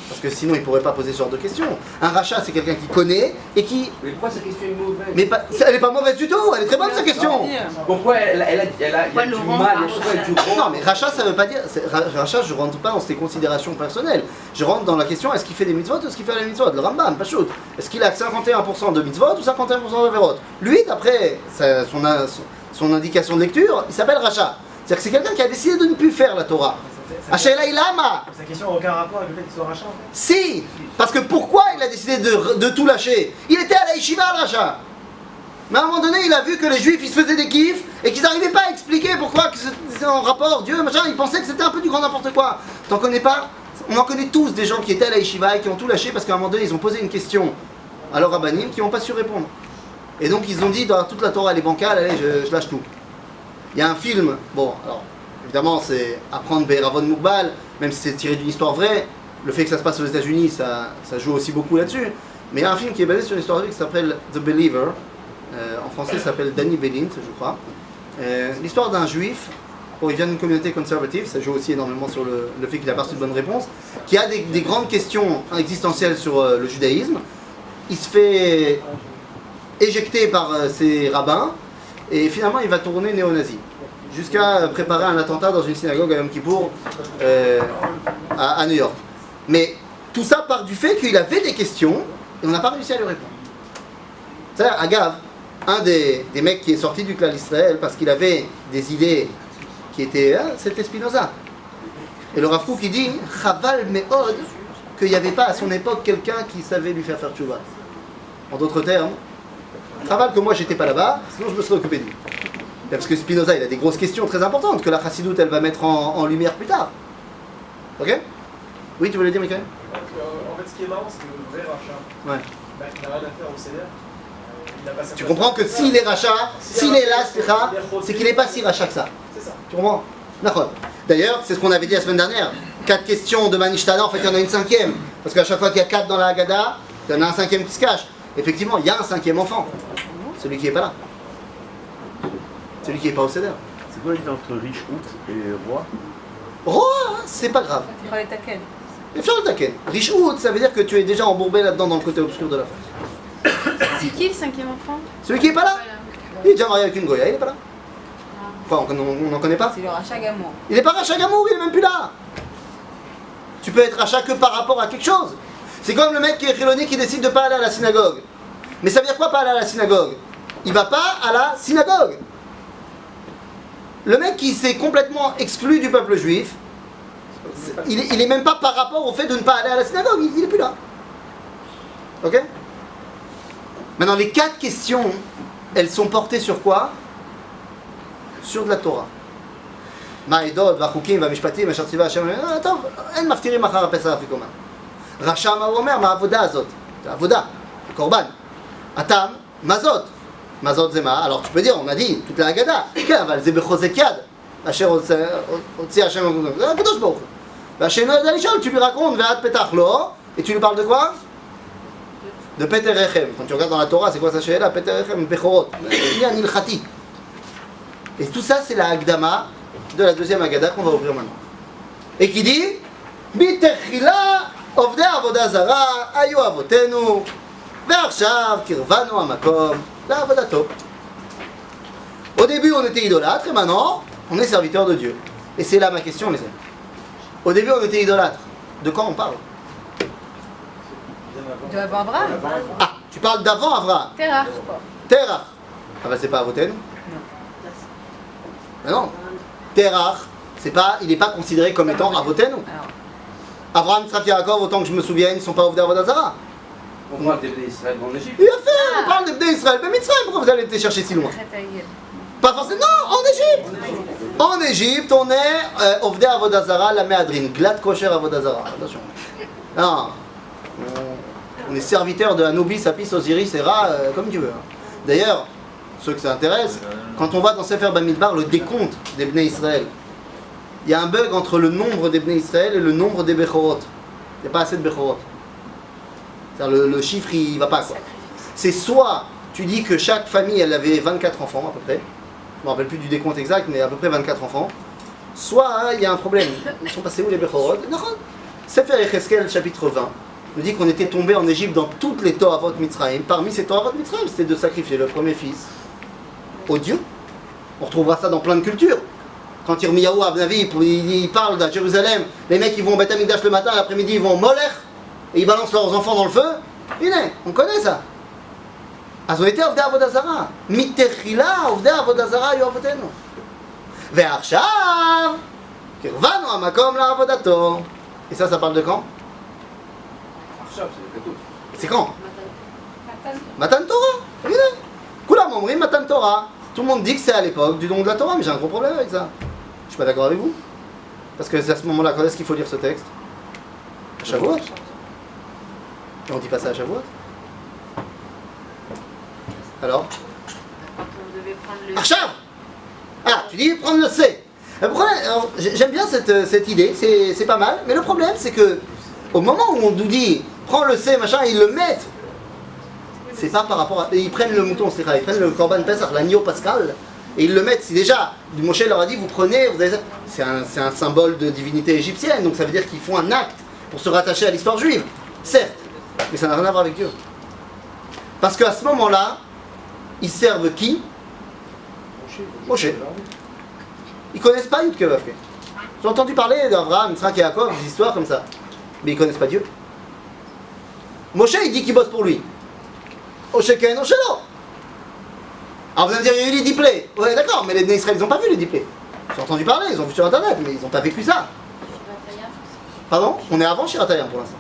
Parce que sinon, il ne pourrait pas poser ce genre de questions. Un rachat, c'est quelqu'un qui connaît et qui... Mais pourquoi sa question est mauvaise? Mais elle n'est pas mauvaise du tout, elle est très bonne sa question. Pourquoi elle a du mal, pourquoi du rond? Non, mais rachat, ça ne veut pas dire... Rachat, je ne rentre pas dans ses considérations personnelles. Je rentre dans la question, est-ce qu'il fait des mitzvot ou est-ce qu'il fait les mitzvot? Le Rambam, pas chaud. Est-ce qu'il a 51% de mitzvot ou 51% de verot? Lui, d'après son indication de lecture, il s'appelle rachat. C'est-à-dire que c'est quelqu'un qui a décidé de ne plus faire la Torah. Hachela Ilama. Sa question n'a aucun rapport avec le fait qu'il soit rachat en fait. Si, parce que pourquoi il a décidé de tout lâcher? Il était à la yeshiva, le rachat. Mais à un moment donné, il a vu que les juifs, ils se faisaient des kiffs et qu'ils n'arrivaient pas à expliquer pourquoi c'est en rapport, Dieu, machin, ils pensaient que c'était un peu du grand n'importe quoi. T'en connais pas? On en connaît tous des gens qui étaient à la yeshiva et qui ont tout lâché parce qu'à un moment donné, ils ont posé une question à leur rabbanim qui n'ont pas su répondre. Et donc ils ont dit, dans toute la Torah, elle est bancale, allez, je lâche tout. Il y a un film, bon, alors... Évidemment, c'est apprendre Be'eravon Mugbal, même si c'est tiré d'une histoire vraie. Le fait que ça se passe aux États-Unis, ça joue aussi beaucoup là-dessus. Mais il y a un film qui est basé sur une histoire vraie qui s'appelle The Believer. En français, ça s'appelle Danny Belint, je crois. L'histoire d'un juif, bon, il vient d'une communauté conservative, ça joue aussi énormément sur le fait qu'il a pas reçu de bonne réponse, qui a des grandes questions existentielles sur le judaïsme. Il se fait éjecter par ses rabbins, et finalement, il va tourner néo-nazi. Jusqu'à préparer un attentat dans une synagogue à Yom Kippour à New York. Mais tout ça part du fait qu'il avait des questions et on n'a pas réussi à lui répondre. C'est-à-dire, Agav, un des mecs qui est sorti du clan d'Israël parce qu'il avait des idées qui étaient... c'était Spinoza. Et le Rav Kook qui dit « Chaval me'od » qu'il n'y avait pas à son époque quelqu'un qui savait lui faire tchouva. En d'autres termes, Chaval que moi j'étais pas là-bas, sinon je me serais occupé de lui. Parce que Spinoza, il a des grosses questions très importantes que la chassidoute, elle va mettre en lumière plus tard. Ok? Oui, tu voulais dire, Michael? En fait, ce qui est marrant, c'est que le vrai rachat, il n'a rien à faire au CDR. Tu comprends que s'il est rachat, s'il est là, c'est qu'il n'est pas si rachat que ça. C'est ça. Tu comprends? D'accord. D'ailleurs, c'est ce qu'on avait dit la semaine dernière. 4 questions de Manishtana, en fait, il y en a une 5e. Parce qu'à chaque fois qu'il y a 4 dans la Haggadah, il y en a un 5e qui se cache. Effectivement, il y a un 5e enfant. Celui qui n'est pas là. Celui qui n'est pas au CDR. C'est quoi la différence entre riche out et roi? Roi, c'est pas grave. Il fallait taquer. Charles Taken. Riche out, ça veut dire que tu es déjà embourbé là-dedans dans le côté obscur de la force. C'est qui le 5e enfant? Celui qui n'est pas là? Il est déjà marié avec une Goya, il n'est pas là. Quoi, on n'en connaît pas? C'est le rachat Gamour. Il n'est pas rachat Gamour, il est même plus là. Tu peux être rachat que par rapport à quelque chose. C'est comme le mec qui est chiloni qui décide de ne pas aller à la synagogue. Mais ça veut dire quoi pas aller à la synagogue? il va pas à la synagogue. Le mec qui s'est complètement exclu du peuple juif, il est même pas par rapport au fait de ne pas aller à la synagogue, il est plus là. Ok? Maintenant, les 4 questions, elles sont portées sur quoi? Sur de la Torah. Ma'edot, v'achukim, v'mishpatim, v'shartziva, Hashem, טוב, אין מפטירים אחר הפסח אפיקומן. רשע מה הוא אומר? מה העבודה הזאת? זה עבודה, זה קורבן. הטעם, מה זאת? מה זאת זה מה? Alors tu peux dire, on a dit, toute la Haggadah. כן, אבל זה בחוזק יד. אשר הוציא השם, זה הקדוש ברוך הוא. והשני יודע לשאול, tu lui racontes, ועד פתח לו, et tu lui parles de quoi? De Peter Rechem. Quand tu regardes dans la Torah, c'est quoi ça chez là? Peter Rechem, Bechorot. Il y a un ilchati. Et tout ça, c'est la Hagdama de la deuxième Haggadah qu'on va ouvrir maintenant. Et qui dit Bitechila Ovdei Avoda Zara Ayu Avotenu Ve'achshav Kirvanu Hamakom La'avodato. Au début, on était idolâtres et maintenant, on est serviteurs de Dieu. Et c'est là ma question, mes amis. Au début, on était idolâtres. De quoi on parle? De avant Abraham. Ah, tu parles d'avant Avraham. Terach. Terach. Ah bah c'est pas Avotenu? Non. Terach, il n'est pas considéré comme étant Avotenu. Abraham, Yitzhak, Yaakov, autant que je me souvienne, ils ne sont pas Ovdei Avoda Zara. On parle des Bnei Israël en Égypte. Il a fait, on parle des Bnei Israël, mais Mitzrayim, pourquoi vous allez les chercher si loin? Pas forcément, non, en Égypte. En Égypte, on est Ovdei Avoda Zara, la Méadrine, Glad Kosher Avoda Zara. Attention. Non, on est serviteur de Anubis, Apis, Osiris et Ra, comme tu veux. D'ailleurs, ceux que ça intéresse, quand on voit dans Sefer Bamidbar le décompte des Bnei Israël, il y a un bug entre le nombre des Bnei Israël et le nombre des Bechorot. Il n'y a pas assez de Bechorot. C'est-à-dire le chiffre, il ne va pas, quoi. C'est soit tu dis que chaque famille, elle avait 24 enfants à peu près, je ne me rappelle plus du décompte exact, mais à peu près 24 enfants, soit il y a un problème. Ils sont passés où les Bechorot? Sefer Yecheskel, chapitre 20, nous dit qu'on était tombé en Égypte dans toutes les Toravot Mitzrayim. Parmi ces Toravot Mitzrayim, c'était de sacrifier le premier fils au Dieu. On retrouvera ça dans plein de cultures. Quand Yirmiyahu Abnavi, il parle de Jérusalem, les mecs ils vont au Beth Amikdash le matin, l'après-midi ils vont au Molech, et ils balancent leurs enfants dans le feu. On connaît ça. אז הוא הייתה עובדי עבודה זרה. מתחילה עובדי עבודה זרה היו אבותינו. ועכשיו קרבנו המקום לעבודתו. Et ça parle de quand? C'est quand? Matan Torah. Regardez. Koulam omrim Matan Torah. Tout le monde dit que c'est à l'époque du don de la Torah, mais j'ai un gros problème avec ça. Je suis pas d'accord avec vous. Parce que c'est à ce moment-là, quand est-ce qu'il faut lire ce texte? À Shavuot. Et on dit pas ça à Shavuot. Alors? Achav. Ah, tu dis prendre le C. Le problème, alors, j'aime bien cette idée, c'est pas mal, mais le problème c'est que au moment où on nous dit prends le C, machin, ils le mettent. C'est pas par rapport à. Ils prennent le mouton, ils prennent le Korban Pesach, l'agneau pascal, et ils le mettent. Si déjà, Moshe leur a dit vous prenez, vous avez. C'est un symbole de divinité égyptienne, donc ça veut dire qu'ils font un acte pour se rattacher à l'histoire juive, certes, mais ça n'a rien à voir avec Dieu. Parce qu'à ce moment-là, ils servent qui? Moshe. Ils connaissent pas Yud Keh Vav Keh. Ils ont entendu parler d'Abraham, Yitzhak et Yaakov, des histoires comme ça, mais ils connaissent pas Dieu. Moshe, il dit qu'il bosse pour lui. Osheken, Oshelo. Alors vous allez me dire, il y a eu les diplés. Ouais, d'accord, mais les Bnei Israël, ils n'ont pas vu les diplés. Ils ont entendu parler, ils ont vu sur internet, mais ils n'ont pas vécu ça. Pardon? On est avant Shiratayam pour l'instant.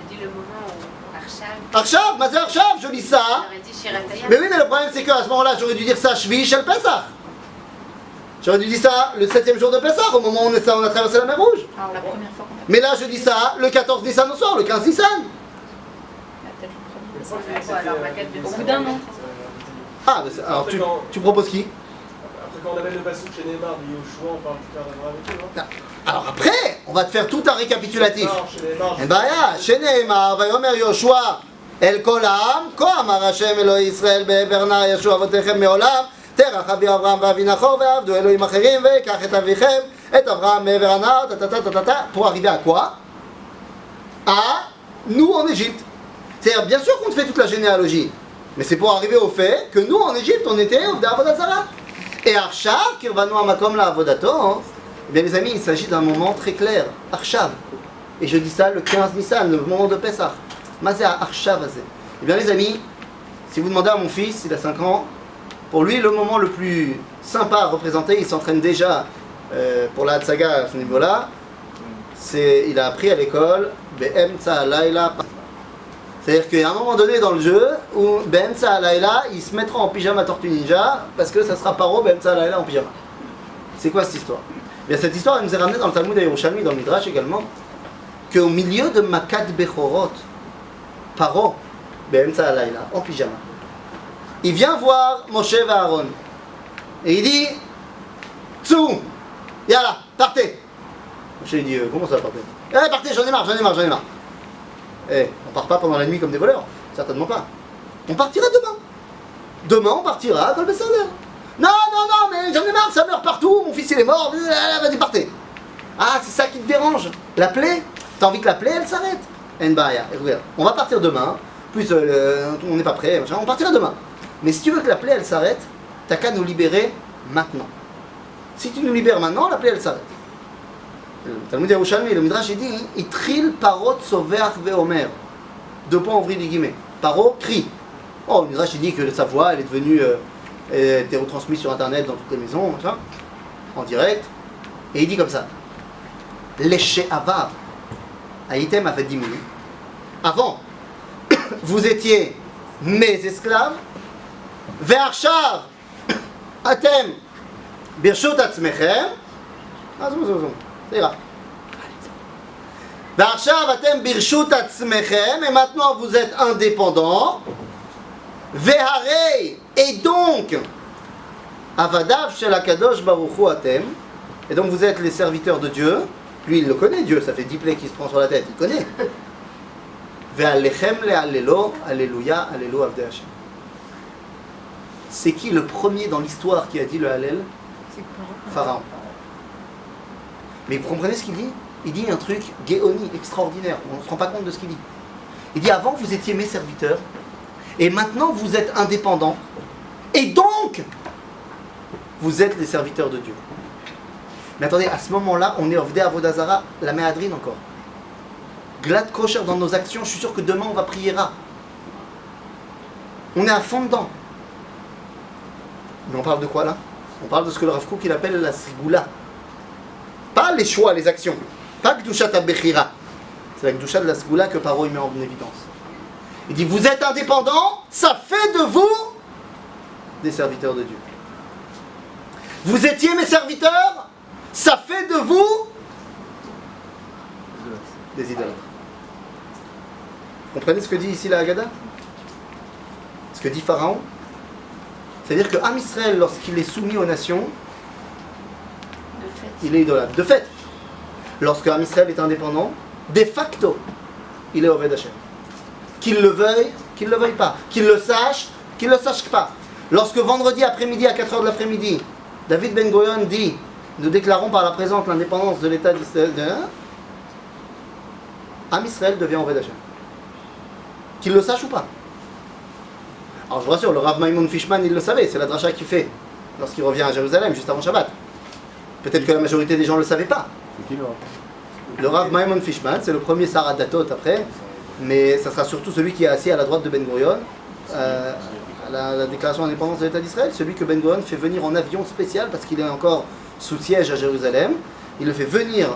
Tu as dit le moment où Arshav. Arshav, Mazé Arshav, je lis ça. J'aurais dit Shiratayam. Mais oui, mais le problème c'est qu'à ce moment-là, j'aurais dû dire ça Shvi Shel Pesach. J'aurais dû dire ça le 7e jour de Pesach, au moment où on a traversé la mer Rouge. Alors la première fois qu'on a. Mais là, je dis ça le 14 Nissan au soir, le 15 Nissan. Alors ma tête de. Au bout d'un an. Ah, alors tu proposes qui? Après, quand on amène le passouk chez Neymar de Yoshua, on parle du père d'Abraham et tout, non? Alors après, on va te faire tout un récapitulatif. Non, chez Neymar. En בעיה, שנאמר, ויאמר יהושע אל כל העם, כה אמר השם אלוהי ישראל בעבר נא ישוע אבותיכם מעולם, תרח אבי אברהם ואבי נחור ועבדו אלוהים אחרים, ויקח את אביכם, את אברהם מעבר הנהר, pour arriver à quoi? À nous en Égypte. C'est-à-dire, bien sûr qu'on te fait toute la généalogie, mais c'est pour arriver au fait que nous en Égypte, on était Ovdei Avoda Zara. Et Arshav, Kirvanu Hamakom La'avodato, eh bien les amis, il s'agit d'un moment très clair. Arshav. Et je dis ça le 15 Nissan, le moment de Pessah. Mazé à Arshav. Eh bien les amis, Si vous demandez à mon fils, il a 5 ans, pour lui, le moment le plus sympa à représenter, il s'entraîne déjà pour la Hatsaga à ce niveau-là, il a appris à l'école, Be'emtsa Laila. C'est-à-dire qu'à un moment donné dans le jeu, où Be'emtsa Laila, il se mettra en pyjama Tortue Ninja, parce que ça sera Paro Be'emtsa Laila en pyjama. C'est quoi cette histoire? Bien, cette histoire, elle nous est ramenée dans le Talmud à Yerushalmi, dans le Midrash également, qu'au milieu de Makat Bechorot, Paro Be'emtsa Laila, en pyjama, il vient voir Moshe et Aaron. Et il dit, Tsou, yalla, partez. Moshe il dit, comment ça partez? Eh, partez, j'en ai marre. Eh, on part pas pendant la nuit comme des voleurs, certainement pas. On partira demain. Demain, on partira à Kolbessader. Non, mais j'en ai marre, ça meurt partout, mon fils il est mort, vas-y, partez. Ah, c'est ça qui te dérange. La plaie, t'as envie que la plaie, elle s'arrête. Nbaya, regarde, on va partir demain, plus on n'est pas prêt, machin, on partira demain. Mais si tu veux que la plaie, elle s'arrête, t'as qu'à nous libérer maintenant. Si tu nous libères maintenant, la plaie, elle s'arrête. Le Talmud Yerushalmi, le Midrash, il dit Itril parot soveach veomer. 2 points ouvrir les guillemets. Paro crie. Oh, le Midrash, il dit que sa voix, elle est devenue. Était retransmise sur internet dans toutes les maisons, machin, en direct. Et il dit comme ça Léché avar. Aïtem a fait 10 minutes. Avant, vous étiez mes esclaves. Ve'arshav atem birshut atzmechem. C'est grave. Ve'arshav atem birshut atzmechem. Et maintenant vous êtes indépendants. Ve'harei. Et donc, avadav shel hakadosh baruch hu atem. Et donc vous êtes les serviteurs de Dieu. Lui il le connaît, Dieu, ça fait 10 plaies qu'il se prend sur la tête, il connaît. Ve'alechem le'alelo, alléluia, allélo avdei Hashem. C'est qui le premier dans l'histoire qui a dit le Hallel? Pharaon. Mais vous comprenez ce qu'il dit? Il dit un truc géoni, extraordinaire. On ne se rend pas compte de ce qu'il dit. Il dit avant vous étiez mes serviteurs, et maintenant vous êtes indépendants, et donc vous êtes les serviteurs de Dieu. Mais attendez, à ce moment-là, on est Ovdei Avodah Zara, la Méhadrine encore. Glad kosher dans nos actions, je suis sûr que demain on va prier Ra. On est à fond dedans. Mais on parle de quoi là? On parle de ce que le Rav Kook il appelle la Srigoula. Pas les choix, les actions. Pas Gdushat HaBechira. C'est la Gdushat de la Srigoula que Paro il met en évidence. Il dit vous êtes indépendants, ça fait de vous des serviteurs de Dieu. Vous étiez mes serviteurs, ça fait de vous des idolâtres. Vous comprenez ce que dit ici la Haggadah? Ce que dit Pharaon? C'est-à-dire que Am Israël, lorsqu'il est soumis aux nations, il est idolâtre. De fait, lorsque Am Israël est indépendant, de facto, il est Oved Hashem. Qu'il le veuille pas. Qu'il le sache pas. Lorsque vendredi après-midi, à 4h de l'après-midi, David Ben Gurion dit nous déclarons par la présente l'indépendance de l'État d'Israël, Am Israël devient Oved Hashem. Qu'il le sache ou pas. Alors je vous rassure, le Rav Maimon Fishman il le savait, c'est la dracha qu'il fait lorsqu'il revient à Jérusalem juste avant Shabbat. Peut-être que la majorité des gens ne le savaient pas. C'est qui le Rav? Le Rav Maimon Fishman, c'est le premier Sarah Datot après, mais ça sera surtout celui qui est assis à la droite de Ben Gurion, à la déclaration d'indépendance de l'État d'Israël, celui que Ben Gurion fait venir en avion spécial parce qu'il est encore sous siège à Jérusalem. Il le fait venir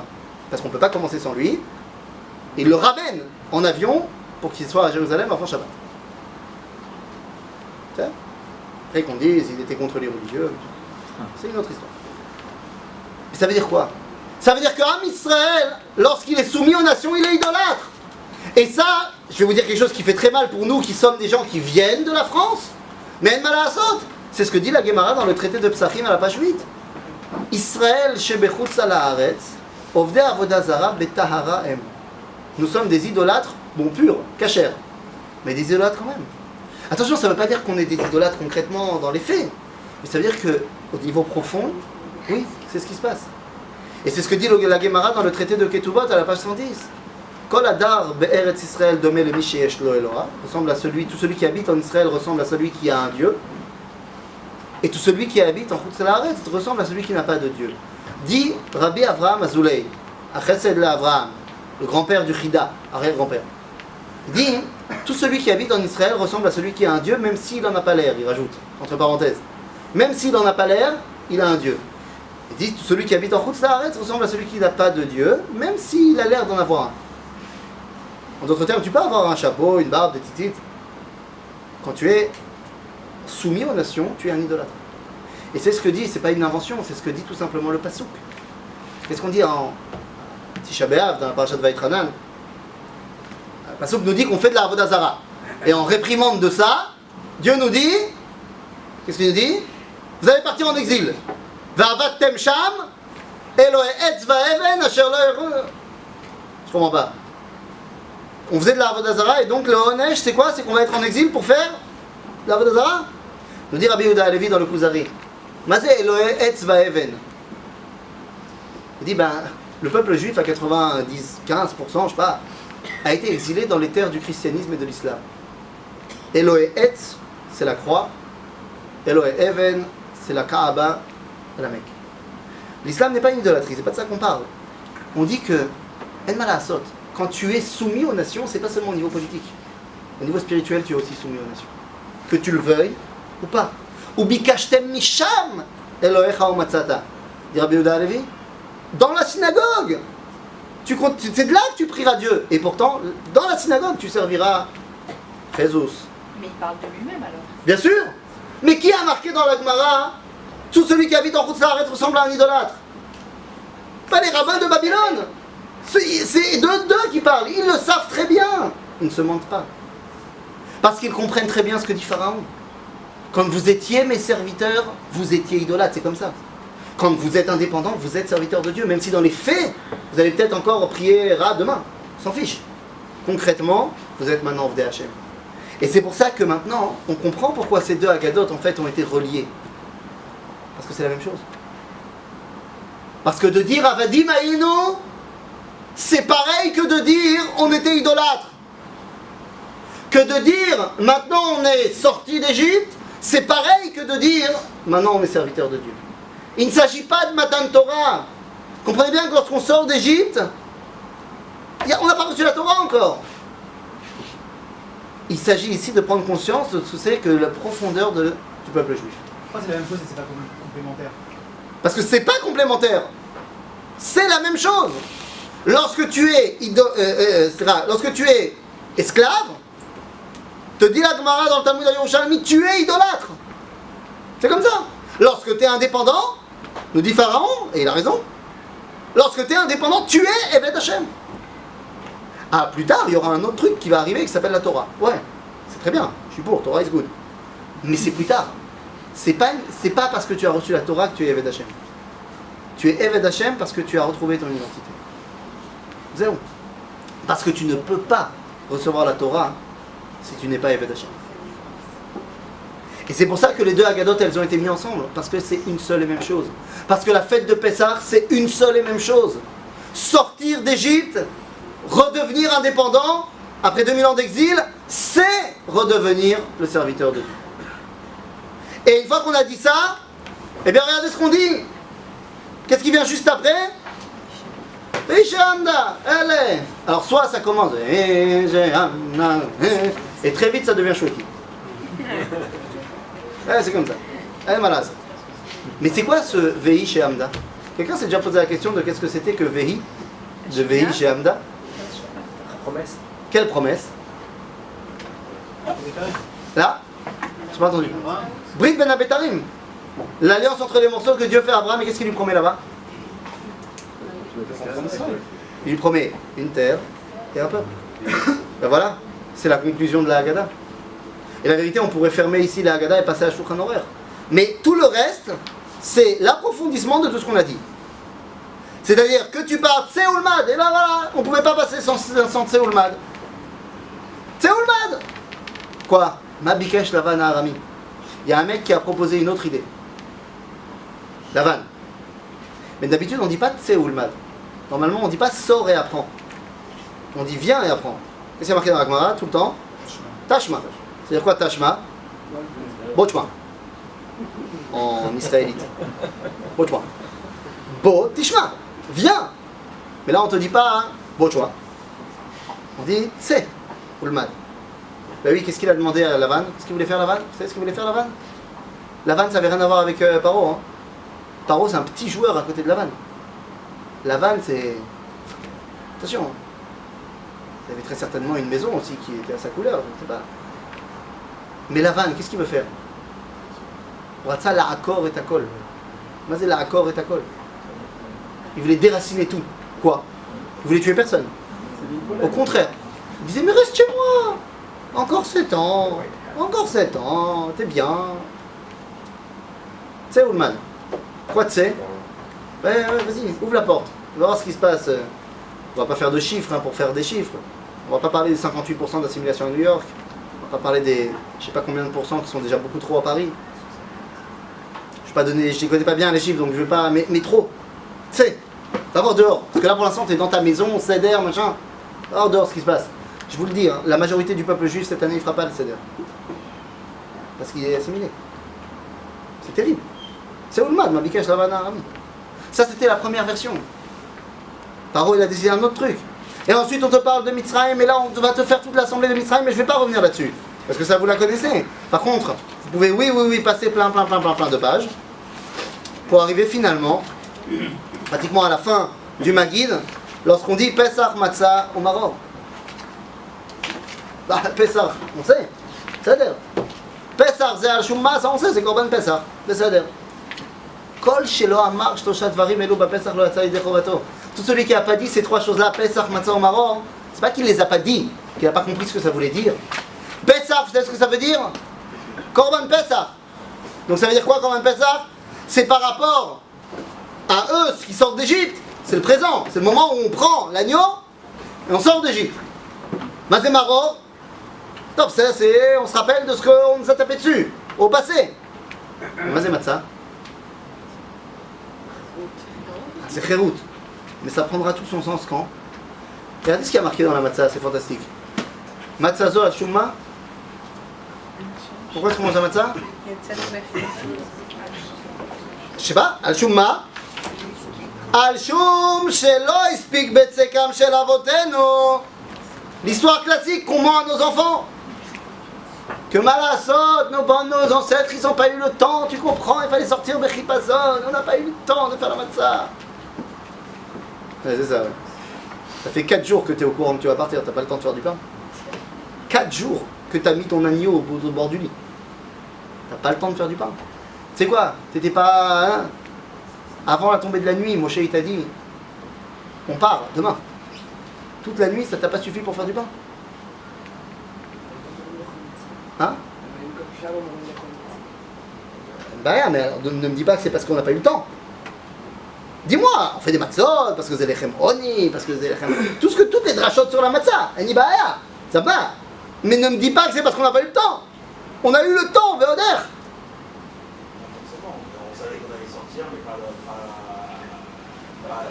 parce qu'on ne peut pas commencer sans lui. Il le ramène en avion pour qu'il soit à Jérusalem avant Shabbat. Après qu'on dise qu'il était contre les religieux, c'est une autre histoire. Mais ça veut dire quoi? Ça veut dire qu'Am Israël, lorsqu'il est soumis aux nations, il est idolâtre. Et ça, je vais vous dire quelque chose qui fait très mal pour nous qui sommes des gens qui viennent de la France. Mais en Malasot, c'est ce que dit la Gemara dans le traité de Psachim à la page 8. Israël shebechutz haaretz, ovdei avodah zara betahara em. Nous sommes des idolâtres, bon purs, cachers, mais des idolâtres quand même. Attention, ça ne veut pas dire qu'on est des idolâtres concrètement dans les faits, mais ça veut dire qu'au niveau profond, oui, c'est ce qui se passe. Et c'est ce que dit la Gemara dans le traité de Ketubot à la page 110. Kol adar be'eretz Israël domé le misheyesh lo Eloah, ressemble à tout celui qui habite en Israël ressemble à celui qui a un Dieu, et tout celui qui habite en Chutz La'aretz ressemble à celui qui n'a pas de Dieu. Dit Rabbi Avraham Azoulay, à Chesed la Avraham, le grand-père du Chida, arrière-grand-père. Il dit tout celui qui habite en Israël ressemble à celui qui a un Dieu, même s'il n'en a pas l'air, il rajoute, entre parenthèses. Même s'il n'en a pas l'air, il a un Dieu. Il dit, celui qui habite en Chutz La'aretz ressemble à celui qui n'a pas de Dieu, même s'il a l'air d'en avoir un. En d'autres termes, tu peux avoir un chapeau, une barbe, des titites. Quand tu es soumis aux nations, tu es un idolâtre. Et c'est ce que dit, c'est pas une invention, c'est ce que dit tout simplement le Passouk. Qu'est-ce qu'on dit en Tisha B'Av, dans la parasha de Vaïtranan? Le Passouk nous dit qu'on fait de la Avodah Zara. Et en réprimande de ça, Dieu nous dit, qu'est-ce qu'il nous dit? Vous allez partir en exil. Va'avattem sham, Elohe etz va'even asher lo yeru. Je comprends pas. On faisait de la Avodah Zara et donc le Honesh, c'est quoi? C'est qu'on va être en exil pour faire de la Avodah Zara? Nous dit Rabbi Yehuda Halevi dans le Kuzari. Mazé Elohe etz va'even. Il dit, le peuple juif à 90-15%, je sais pas, a été exilé dans les terres du christianisme et de l'islam. Elohe etz, c'est la croix. Elohe even, c'est la Kaaba à la Mecque. L'islam n'est pas une idolâtrie, c'est pas de ça qu'on parle. On dit que, en malasot, quand tu es soumis aux nations, c'est pas seulement au niveau politique. Au niveau spirituel, tu es aussi soumis aux nations. Que tu le veuilles ou pas. Ou bikashtem misham Elohecha umatzata. Dit Rabbi Yehuda Halevi. Dans la synagogue, c'est de là que tu prieras Dieu. Et pourtant, dans la synagogue, tu serviras Jesus. Mais il parle de lui-même alors. Bien sûr. Mais qui a marqué dans la Gemara, tout celui qui habite en Chutz La'aretz ressemble à un idolâtre? Pas les rabbins de Babylone. C'est d'eux qui parlent. Ils le savent très bien. Ils ne se mentent pas. Parce qu'ils comprennent très bien ce que dit Pharaon. Quand vous étiez mes serviteurs, vous étiez idolâtres. C'est comme ça. Quand vous êtes indépendant, vous êtes serviteur de Dieu. Même si dans les faits, vous allez peut-être encore prier Ra demain. On s'en fiche. Concrètement, vous êtes maintenant Ovdei Hashem. Et c'est pour ça que maintenant, on comprend pourquoi ces deux Haggadot en fait ont été reliés. Parce que c'est la même chose. Parce que de dire Avadim Hayinu, c'est pareil que de dire on était idolâtres. Que de dire maintenant on est sorti d'Égypte, c'est pareil que de dire maintenant on est serviteur de Dieu. Il ne s'agit pas de Matan Torah. Comprenez bien que lorsqu'on sort d'Égypte, on n'a pas reçu la Torah encore. Il s'agit ici de prendre conscience de ce que c'est que la profondeur du peuple juif. Pourquoi c'est la même chose et c'est pas complémentaire? Parce que c'est pas complémentaire. C'est la même chose. Lorsque tu es esclave, te dit la Gemara dans le Talmud Yerushalmi, tu es idolâtre. C'est comme ça. Lorsque tu es indépendant, nous dit Pharaon, et il a raison, lorsque tu es indépendant, tu es Eved Hashem. Ah, plus tard, il y aura un autre truc qui va arriver qui s'appelle la Torah. Ouais, c'est très bien, je suis pour, Torah is good. Mais c'est plus tard. C'est pas parce que tu as reçu la Torah que tu es Eved Hashem. Tu es Eved Hashem parce que tu as retrouvé ton identité. Zéro. Parce que tu ne peux pas recevoir la Torah si tu n'es pas Eved Hashem. Et c'est pour ça que les deux Haggadot, elles ont été mises ensemble. Parce que c'est une seule et même chose. Parce que la fête de Pessah, c'est une seule et même chose. Sortir d'Égypte, redevenir indépendant, après 2000 ans d'exil, c'est redevenir le serviteur de Dieu. Et une fois qu'on a dit ça, eh bien regardez ce qu'on dit. Qu'est-ce qui vient juste après? Allez. Alors soit ça commence, et très vite ça devient chouette. C'est comme ça. Mais c'est quoi ce Vehi chez Hamda? Quelqu'un s'est déjà posé la question de qu'est-ce que c'était que Vehi? De Vehi chez Hamda? Promesse. Quelle promesse? Là? J'ai pas entendu. Brit Ben Abetarim. L'alliance entre les morceaux que Dieu fait à Abraham, et qu'est-ce qu'il lui promet là-bas? Il lui promet une terre et un peuple. Ben voilà, c'est la conclusion de la Haggadah. Et la vérité, on pourrait fermer ici la Haggadah et passer à Shulchan Aruch. Mais tout le reste, c'est l'approfondissement de tout ce qu'on a dit. C'est-à-dire que tu parles Tseoulmad, et là voilà, on ne pouvait pas passer sans Tseoulmad. Tseoulmad! Quoi? Ma Bikesh Lavan Arami. Il y a un mec qui a proposé une autre idée. Lavan. Mais d'habitude, on ne dit pas Tseoulmad. Normalement, on ne dit pas sors et apprends. On dit viens et apprends. Qu'est-ce qu'il y a marqué dans la Gemara tout le temps? Tashma. C'est-à-dire quoi Tashma? Bochma. En israélite. Bochma. Bo Tishma. Viens. Mais là, on ne te dit pas Bochma. On dit c'est Ulmad. Bah oui, qu'est-ce qu'il a demandé à Lavan? Qu'est-ce qu'il voulait faire Lavan? Vous savez ce qu'il voulait faire Lavan? Lavan, ça n'avait rien à voir avec Paro. Hein. Paro, c'est un petit joueur à côté de Lavan. Lavan, c'est... Attention. Il avait très certainement une maison aussi qui était à sa couleur, je ne sais pas. Mais Lavan, qu'est-ce qu'il veut faire? Ça, la accord et ta colle. Mais c'est la accord et ta colle. Il voulait déraciner tout. Quoi? Il voulait tuer personne. Au contraire. Il disait, mais reste chez moi. Encore 7 ans. Encore 7 ans. T'es bien. Tu sais, Oulman? Quoi tu sais? Ouais, vas-y, ouvre la porte. On va voir ce qui se passe. On va pas faire de chiffres hein, pour faire des chiffres. On va pas parler des 58% d'assimilation à New York. On va pas parler des, je sais pas combien de pourcents qui sont déjà beaucoup trop à Paris. Je ne connais pas bien les chiffres, donc je veux pas, mais trop. Tu sais, va voir dehors. Parce que là pour l'instant, tu es dans ta maison, Seder, machin. Va voir dehors ce qui se passe. Je vous le dis, hein, la majorité du peuple juif cette année, il fera pas le Seder. Parce qu'il est assimilé. C'est terrible. C'est Oulmad, ma bikash lavana Arami. Ça, c'était la première version. Paro, il a décidé un autre truc. Et ensuite, on te parle de Mitzrayim, et là, on va te faire toute l'assemblée de Mitzrayim, mais je ne vais pas revenir là-dessus. Parce que ça, vous la connaissez. Par contre, vous pouvez, oui, passer plein de pages pour arriver finalement, pratiquement à la fin du Maguid, lorsqu'on dit Pesach Matzah au Maroc. Bah, Pesach, on sait. C'est-à-dire, Pesach, c'est Al-Shumma, ça on sait, c'est Korban Pesach. C'est-à-dire, Kol Shelo Amar Shtoshat Varim Elo Bapesach Lo Yatsa Yidei Chovato. Tout celui qui n'a pas dit ces trois choses-là, Pesach Matzah au Maroc, c'est pas qu'il les a pas dit, qu'il n'a pas compris ce que ça voulait dire. Pesach, vous savez ce que ça veut dire? Korban Pesach. Donc ça veut dire quoi Korban Pesach? C'est par rapport à eux, ce qui sortent d'Égypte. C'est le présent, c'est le moment où on prend l'agneau et on sort d'Égypte. Mazé Maro, top, on se rappelle de ce qu'on nous a tapé dessus, au passé. Mazé Matzah. C'est Khérout. Mais ça prendra tout son sens quand? Regardez ce qu'il y a marqué dans la Matzah, c'est fantastique. Matzah zo al-shumma. Pourquoi est-ce qu'on mange la Matzah? Je sais pas, al-shumma. Al-shum shelo ispik betsekam shel avotenu. L'histoire classique qu'on ment à nos enfants. Que Malassot, nos ancêtres, ils n'ont pas eu le temps, tu comprends, il fallait sortir Bechipazon, on n'a pas eu le temps de faire la Matzah. Ouais, c'est ça, ouais. Ça fait 4 jours que tu es au courant que tu vas partir, t'as pas le temps de faire du pain. 4 jours que tu as mis ton agneau au bord du lit. T'as pas le temps de faire du pain. Tu sais quoi? T'étais pas... Hein? Avant la tombée de la nuit, Moshe il t'a dit, on part demain. Toute la nuit, ça t'a pas suffi pour faire du pain? Hein? Bah rien, mais alors, ne me dis pas que c'est parce qu'on n'a pas eu le temps. Dis-moi, on fait des matzot, parce que c'est lechem oni, parce que c'est lechem... Tout ce que toutes les drachotes sur la matzah, elle n'y va rien, ça va. Mais ne me dis pas que c'est parce qu'on n'a pas eu le temps. On a eu le temps, Véoder. On savait qu'on allait sortir, mais pas à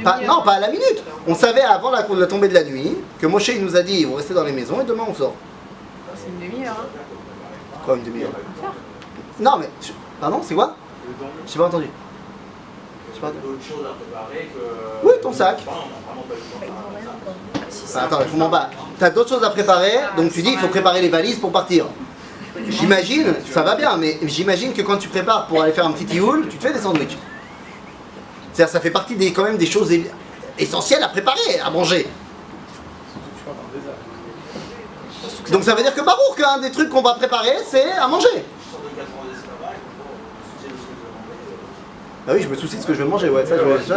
la minute. Non, pas à la minute. On savait avant la tombée de la nuit que Moshe il nous a dit, vous restez dans les maisons et demain on sort. C'est une demi-heure. Hein. Quoi, une demi-heure? Non, mais... Pardon, c'est quoi? J'ai pas entendu. d'autres choses à préparer que... Oui, ton sac. Attends, je comprends pas. T'as d'autres choses à préparer, donc tu dis il faut préparer les valises pour partir. J'imagine, ça va bien, mais j'imagine que quand tu prépares pour aller faire un petit tioul, tu te fais des sandwichs. C'est-à-dire ça fait partie quand même des choses essentielles à préparer, à manger. Donc ça veut dire que Baruch, un des trucs qu'on va préparer, c'est à manger. Ah oui, je me soucie de ce que je vais manger, ouais, ça je me soucie.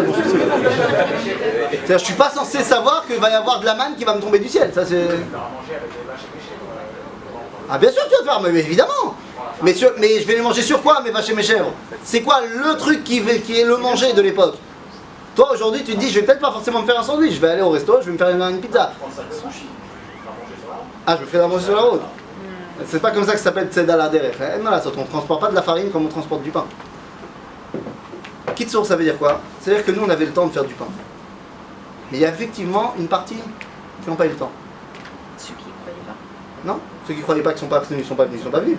C'est-à-dire, je suis pas censé savoir qu'il va y avoir de la manne qui va me tomber du ciel, ça c'est... Ah bien sûr tu vas te faire, mais évidemment. Mais je vais les manger sur quoi, mes vaches et mes chèvres? C'est quoi le truc qui est le manger de l'époque? Toi aujourd'hui tu te dis, je vais peut-être pas forcément me faire un sandwich, je vais aller au resto, je vais me faire une pizza. Ah, je me ferai la manger sur la route. C'est pas comme ça que ça s'appelle Tzeda la derech. On ne transporte pas de la farine comme on transporte du pain. Kitsour, ça veut dire quoi? C'est-à-dire que nous on avait le temps de faire du pain. Mais il y a effectivement une partie qui n'ont pas eu le temps. Ceux qui ne croyaient pas. Non? Ceux qui ne croyaient pas qu'ils ne sont pas venus, ils ne sont pas venus.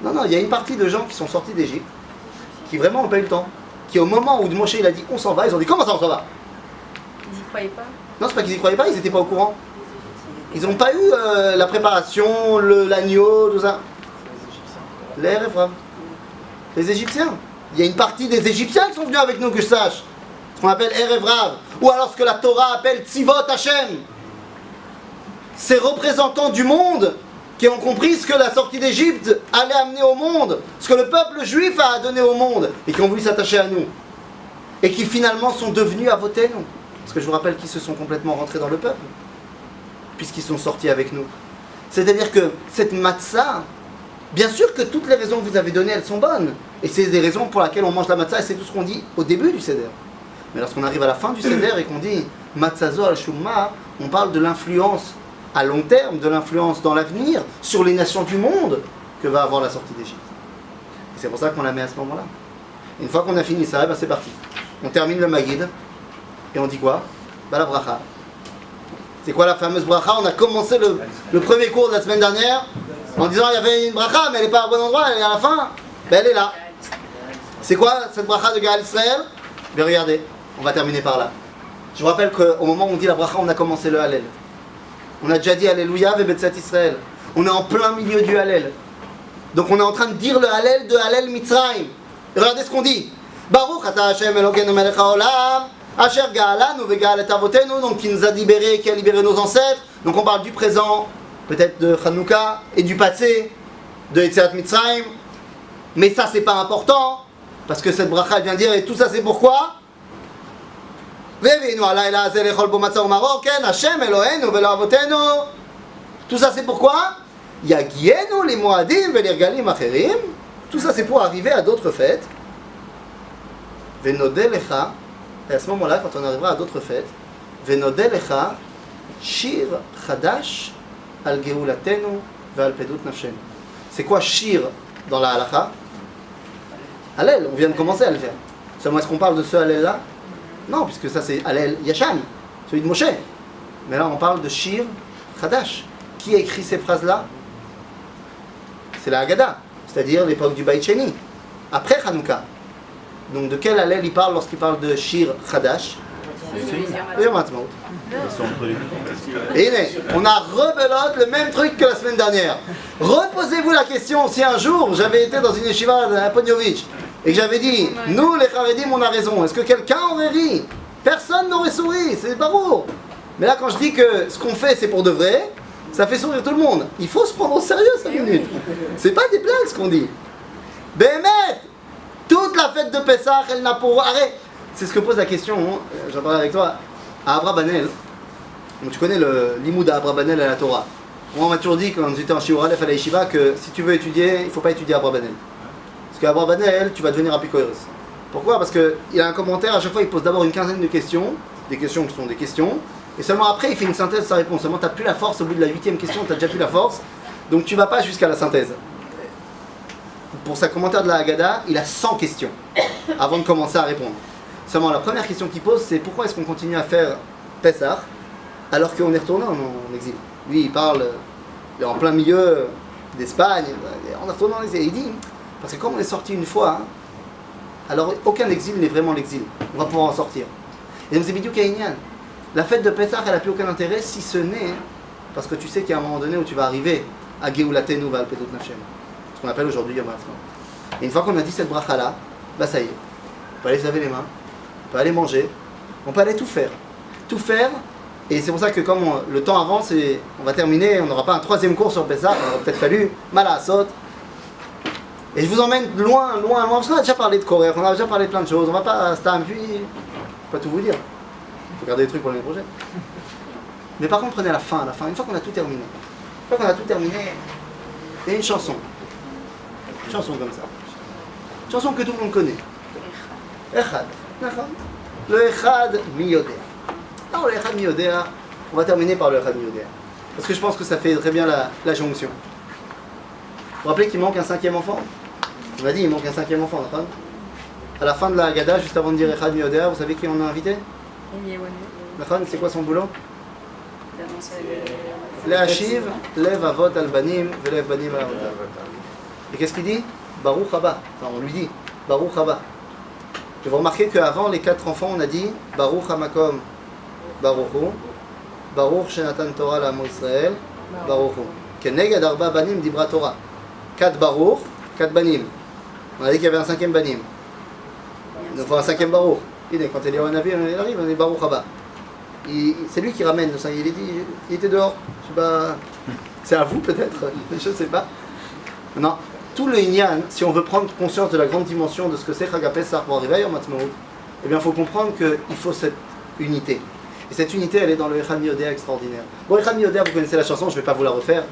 Non, il y a une partie de gens qui sont sortis d'Égypte, qui vraiment n'ont pas eu le temps. Qui au moment où Moshe il a dit on s'en va, ils ont dit comment ça on s'en va? Ils n'y croyaient pas. Non, c'est pas qu'ils n'y croyaient pas, ils n'étaient pas au courant. Ils n'ont pas eu la préparation, l'agneau, tout ça. Les Erev Rav. Les Égyptiens. Il y a une partie des Égyptiens qui sont venus avec nous, que je sache. Ce qu'on appelle Erev Rav. Ou alors ce que la Torah appelle Tzivot Hashem. Ces représentants du monde qui ont compris ce que la sortie d'Égypte allait amener au monde, ce que le peuple juif a donné au monde, et qui ont voulu s'attacher à nous. Et qui finalement sont devenus Avotenu. Parce que je vous rappelle qu'ils se sont complètement rentrés dans le peuple, puisqu'ils sont sortis avec nous. C'est-à-dire que cette matzah, bien sûr que toutes les raisons que vous avez données, elles sont bonnes. Et c'est des raisons pour lesquelles on mange la matzah, et c'est tout ce qu'on dit au début du Seder. Mais lorsqu'on arrive à la fin du Seder et qu'on dit Matzazo al-Shumma, on parle de l'influence à long terme, de l'influence dans l'avenir, sur les nations du monde, que va avoir la sortie d'Égypte. Et c'est pour ça qu'on la met à ce moment-là. Une fois qu'on a fini ça, ben c'est parti. On termine le Maguid, et on dit quoi? La bracha. C'est quoi la fameuse bracha? On a commencé le premier cours de la semaine dernière, en disant il y avait une bracha, mais elle n'est pas au bon endroit, elle est à la fin, ben elle est là. C'est quoi cette bracha de Gaal Israël? Ben regardez, on va terminer par là. Je vous rappelle qu'au moment où on dit la bracha, on a commencé le Hallel. On a déjà dit Alléluia ve Betzat Israël. On est en plein milieu du Hallel. Donc on est en train de dire le Hallel de Hallel Mitzrayim. Et regardez ce qu'on dit. Baruch ata Hashem Elokeinu melech haolam, asher ga'alanu ve'ga'al et avotenu, donc qui nous a libérés, qui a libéré nos ancêtres. Donc on parle du présent, peut-être de Hanouka, et du passé, de Yetziat Mitzrayim. Mais ça c'est pas important, parce que cette bracha elle vient dire, et tout ça c'est pourquoi? Tout ça c'est pourquoi? Yagienu les Moadim ve l'Irgalim acherim. Tout ça c'est pour arriver à d'autres fêtes. Venodeh lecha. Et à ce moment-là, quand on arrivera à d'autres fêtes, Venodeh lecha shir chadash al geulatenu ve al pedut nafshenu. C'est quoi shir dans la halakha? Hallel, on vient de commencer à le faire. Seulement est-ce qu'on parle de ce Hallel là? Non, puisque ça c'est Hallel Yashan, celui de Moshe. Mais là on parle de Shir Chadash. Qui a écrit ces phrases-là? C'est la Haggadah, c'est-à-dire l'époque du Beit Sheni, après Hanouka. Donc de quel Hallel il parle lorsqu'il parle de Shir Chadash? Yom Ha'atzmaut. Et on a rebelote le même truc que la semaine dernière. Reposez-vous la question, si un jour j'avais été dans une yeshiva à Ponyovitch et que j'avais dit, nous les Charedim on a raison, est-ce que quelqu'un aurait ri? Personne n'aurait souri, c'est barreau. Mais là quand je dis que ce qu'on fait c'est pour de vrai, ça fait sourire tout le monde. Il faut se prendre au sérieux 5 minutes. C'est pas des blagues ce qu'on dit. Bémet, toute la fête de Pessah, elle n'a pour... Arrête. C'est ce que pose la question, j'en parlais avec toi, à Abrabanel. Donc tu connais le limoud à Abrabanel à la Torah. Moi on m'a toujours dit quand j'étais en Shiur Aleph à la Yeshiva que si tu veux étudier, il ne faut pas étudier à Abrabanel. Parce qu'à Abrabanel, tu vas devenir apikoïros. Pourquoi? Parce qu'il a un commentaire, à chaque fois il pose d'abord une quinzaine de questions, des questions qui sont des questions, et seulement après il fait une synthèse de sa réponse. Seulement tu n'as plus la force, au bout de la 8e question, tu n'as déjà plus la force, donc tu ne vas pas jusqu'à la synthèse. Pour sa commentaire de la Haggadah, il a 100 questions avant de commencer à répondre. Seulement la première question qu'il pose c'est pourquoi est-ce qu'on continue à faire Pessah alors qu'on est retourné en exil? Lui il parle en plein milieu d'Espagne, on est retourné en exil. Il dit parce que comme on est sorti une fois, alors aucun exil n'est vraiment l'exil, on va pouvoir en sortir. Et donc c'est Bidyuk Haïnyan. La fête de Pessah elle n'a plus aucun intérêt si ce n'est parce que tu sais qu'il y a un moment donné où tu vas arriver à Geulatenu ve'al pedut nafshenu, ce qu'on appelle aujourd'hui Yom Ha'atzmaut. Et une fois qu'on a dit cette bracha là, bah ça y est, on peut aller se laver les mains, on peut aller manger, on peut aller tout faire. Tout faire, et c'est pour ça que comme le temps avance, et on va terminer, on n'aura pas un 3e cours sur Pessah, on aurait peut-être fallu Malasot. Et je vous emmène loin, parce qu'on a déjà parlé de Korech, on a déjà parlé de plein de choses, on va pas Stam, puis je vais pas tout vous dire. Il faut garder des trucs pour l'année prochaine. Mais par contre, prenez à la fin, une fois qu'on a tout terminé. Une fois qu'on a tout terminé, il y a une chanson. Une chanson comme ça. Une chanson que tout le monde connaît. Echad. Le Echad Miyodea. Alors le Echad Miyodea, on va terminer par le Echad Miyodea. Parce que je pense que ça fait très bien la jonction. Vous vous rappelez qu'il manque un 5e enfant? On a dit il manque un 5e enfant, d'accord? À la fin de la Haggadah, juste avant de dire Echad Miyodea, vous savez qui on a invité? D'accord, c'est quoi son boulot? Le'ashiv, lev avot al banim, velev banim al avotav. Et qu'est-ce qu'il dit? Baruch haba. Enfin, on lui dit Baruch haba. Et vous remarquez qu'avant les 4 enfants, on a dit Baruch hamakom, Baruch hu, Baruch Shenatan Torah l'Amo Israël, Baruch Hu. Keneged Arba Banim Dibra Torah. 4 Baruch, 4 Banim. On a dit qu'il y avait un 5e Banim. Il nous faut un 5e Baruch. Quand Eliyahu Hanavi arrive, on est Baruch Haba. C'est lui qui ramène le 5. Il était dehors. Je sais pas. C'est à vous peut-être, je ne sais pas. Non. Tout le Inyan, si on veut prendre conscience de la grande dimension de ce que c'est Chag HaPesach pour arriver à Yom Ha'atzmaut, eh bien il faut comprendre qu'il faut cette unité. Et cette unité, elle est dans le Echad Miodea extraordinaire. Bon, Echad Miodea, vous connaissez la chanson, je ne vais pas vous la refaire.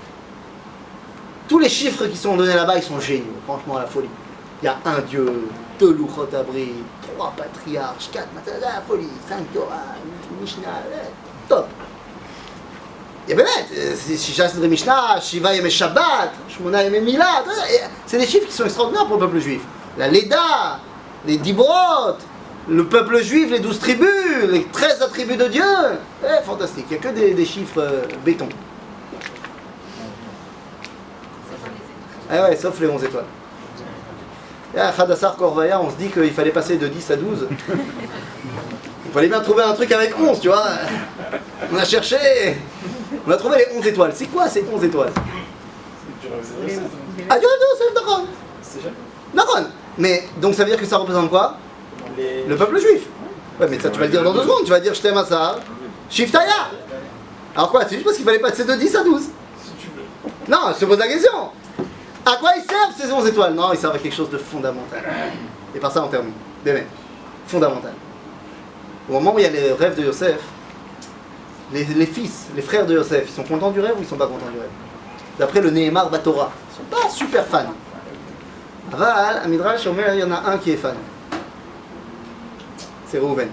Tous les chiffres qui sont donnés là-bas, ils sont géniaux, franchement, à la folie. Il y a un Dieu, 2 Luchot Abri, 3 patriarches, 4 Matzah, la folie, 5 Torah, Mishnah, top. Et ben, 6 Mishnah, Shiva Yemei Shabbat, 8 Yemei Milad, c'est des chiffres qui sont extraordinaires pour le peuple juif. La Leda, les Dibrot, le peuple juif, les 12 tribus, les 13 attributs de Dieu, fantastique, il n'y a que des chiffres béton. Ah ouais, sauf les 11 étoiles. Et à Hadassar Korvaya, on se dit qu'il fallait passer de 10 à 12. Il fallait bien trouver un truc avec 11, tu vois. On a cherché, on a trouvé les 11 étoiles. C'est quoi ces 11 étoiles? Ah, Dieu, c'est d'accord. D'accord. Mais donc ça veut dire que ça représente quoi? Le peuple juif. Ouais, mais ça tu vas le dire dans 2 secondes. Tu vas dire Shtem Asar, Shiftaya. Alors quoi? C'est juste parce qu'il fallait passer de 10 à 12. Non, je te pose la question. À quoi ils servent ces 11 étoiles? Non, ils servent à quelque chose de fondamental. Et par ça on termine. Bémet. Fondamental. Au moment où il y a les rêves de Yosef, les fils, les frères de Yosef, ils sont contents du rêve ou ils sont pas contents du rêve? D'après le Nehemar Batora, ils sont pas super fans. Aval, à Midrash Omer, il y en a un qui est fan. C'est Reuven.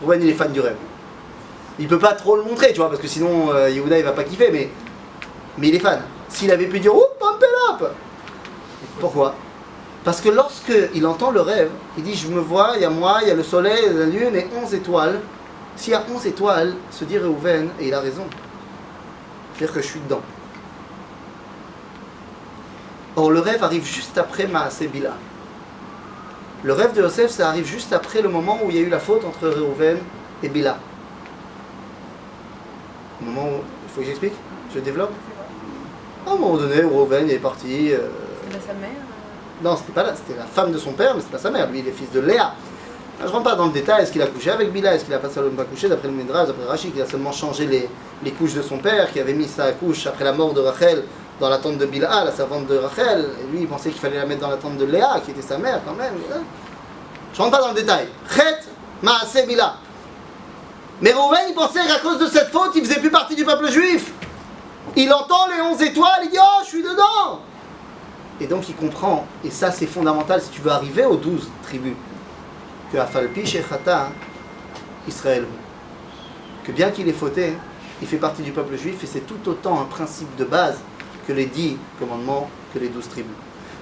Reuven, il est fan du rêve. Il peut pas trop le montrer, tu vois, parce que sinon Yehuda il va pas kiffer, mais il est fan. S'il avait pu dire, oh, pump it up. Pourquoi? Parce que lorsqu'il entend le rêve, il dit, je me vois, il y a moi, il y a le soleil, la lune et 11 étoiles. S'il y a 11 étoiles, se dit Reuven, et il a raison. C'est-à-dire que je suis dedans. Or, le rêve arrive juste après Maaseh Bila. Le rêve de Yosef, ça arrive juste après le moment où il y a eu la faute entre Reuven et Bila. Au moment où... Il faut que j'explique? Je développe? À un moment donné, Reuven est parti... C'était sa mère? Non, c'était pas là, c'était la femme de son père, mais c'était pas sa mère. Lui, il est fils de Léa. Je ne rentre pas dans le détail, est-ce qu'il a couché avec Bila, est-ce qu'il a pas seulement couché, d'après le Midrash, d'après Rashi, qu'il a seulement changé les couches de son père, qui avait mis sa couche après la mort de Rachel dans la tente de Bila, la servante de Rachel, et lui il pensait qu'il fallait la mettre dans la tente de Léa, qui était sa mère quand même. Je rentre pas dans le détail. Chet, Maaseh Bila. Mais Reuven, il pensait qu'à cause de cette faute, il faisait plus partie du peuple juif. Il entend les 11 étoiles, il dit oh, je suis dedans. Et donc il comprend, et ça c'est fondamental si tu veux arriver aux 12 tribus, que Afalpi Shechata, Israël, que bien qu'il ait fauté, il fait partie du peuple juif et c'est tout autant un principe de base que les 10 commandements, que les 12 tribus.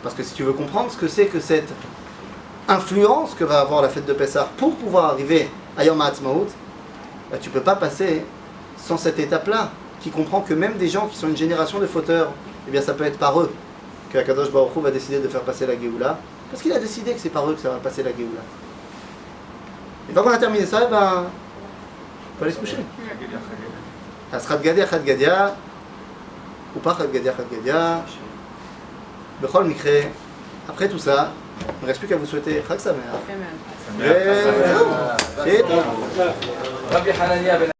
Parce que si tu veux comprendre ce que c'est que cette influence que va avoir la fête de Pessah pour pouvoir arriver à Yom Ha'atzmaut, bah, tu ne peux pas passer sans cette étape-là, qui comprend que même des gens qui sont une génération de fauteurs, eh bien ça peut être par eux que Akadosh Baruch Hu va décider de faire passer la Géoula, parce qu'il a décidé que c'est par eux que ça va passer la Géoula. Et quand on a terminé ça, ben, on peut aller se coucher. Asrat Gadia, Chad Gadia, ou pas Chad Gadia, Chad Gadia. Bechol Mikre, après tout ça, il ne reste plus qu'à vous souhaiter Chag Sameach. Fait mal. Et...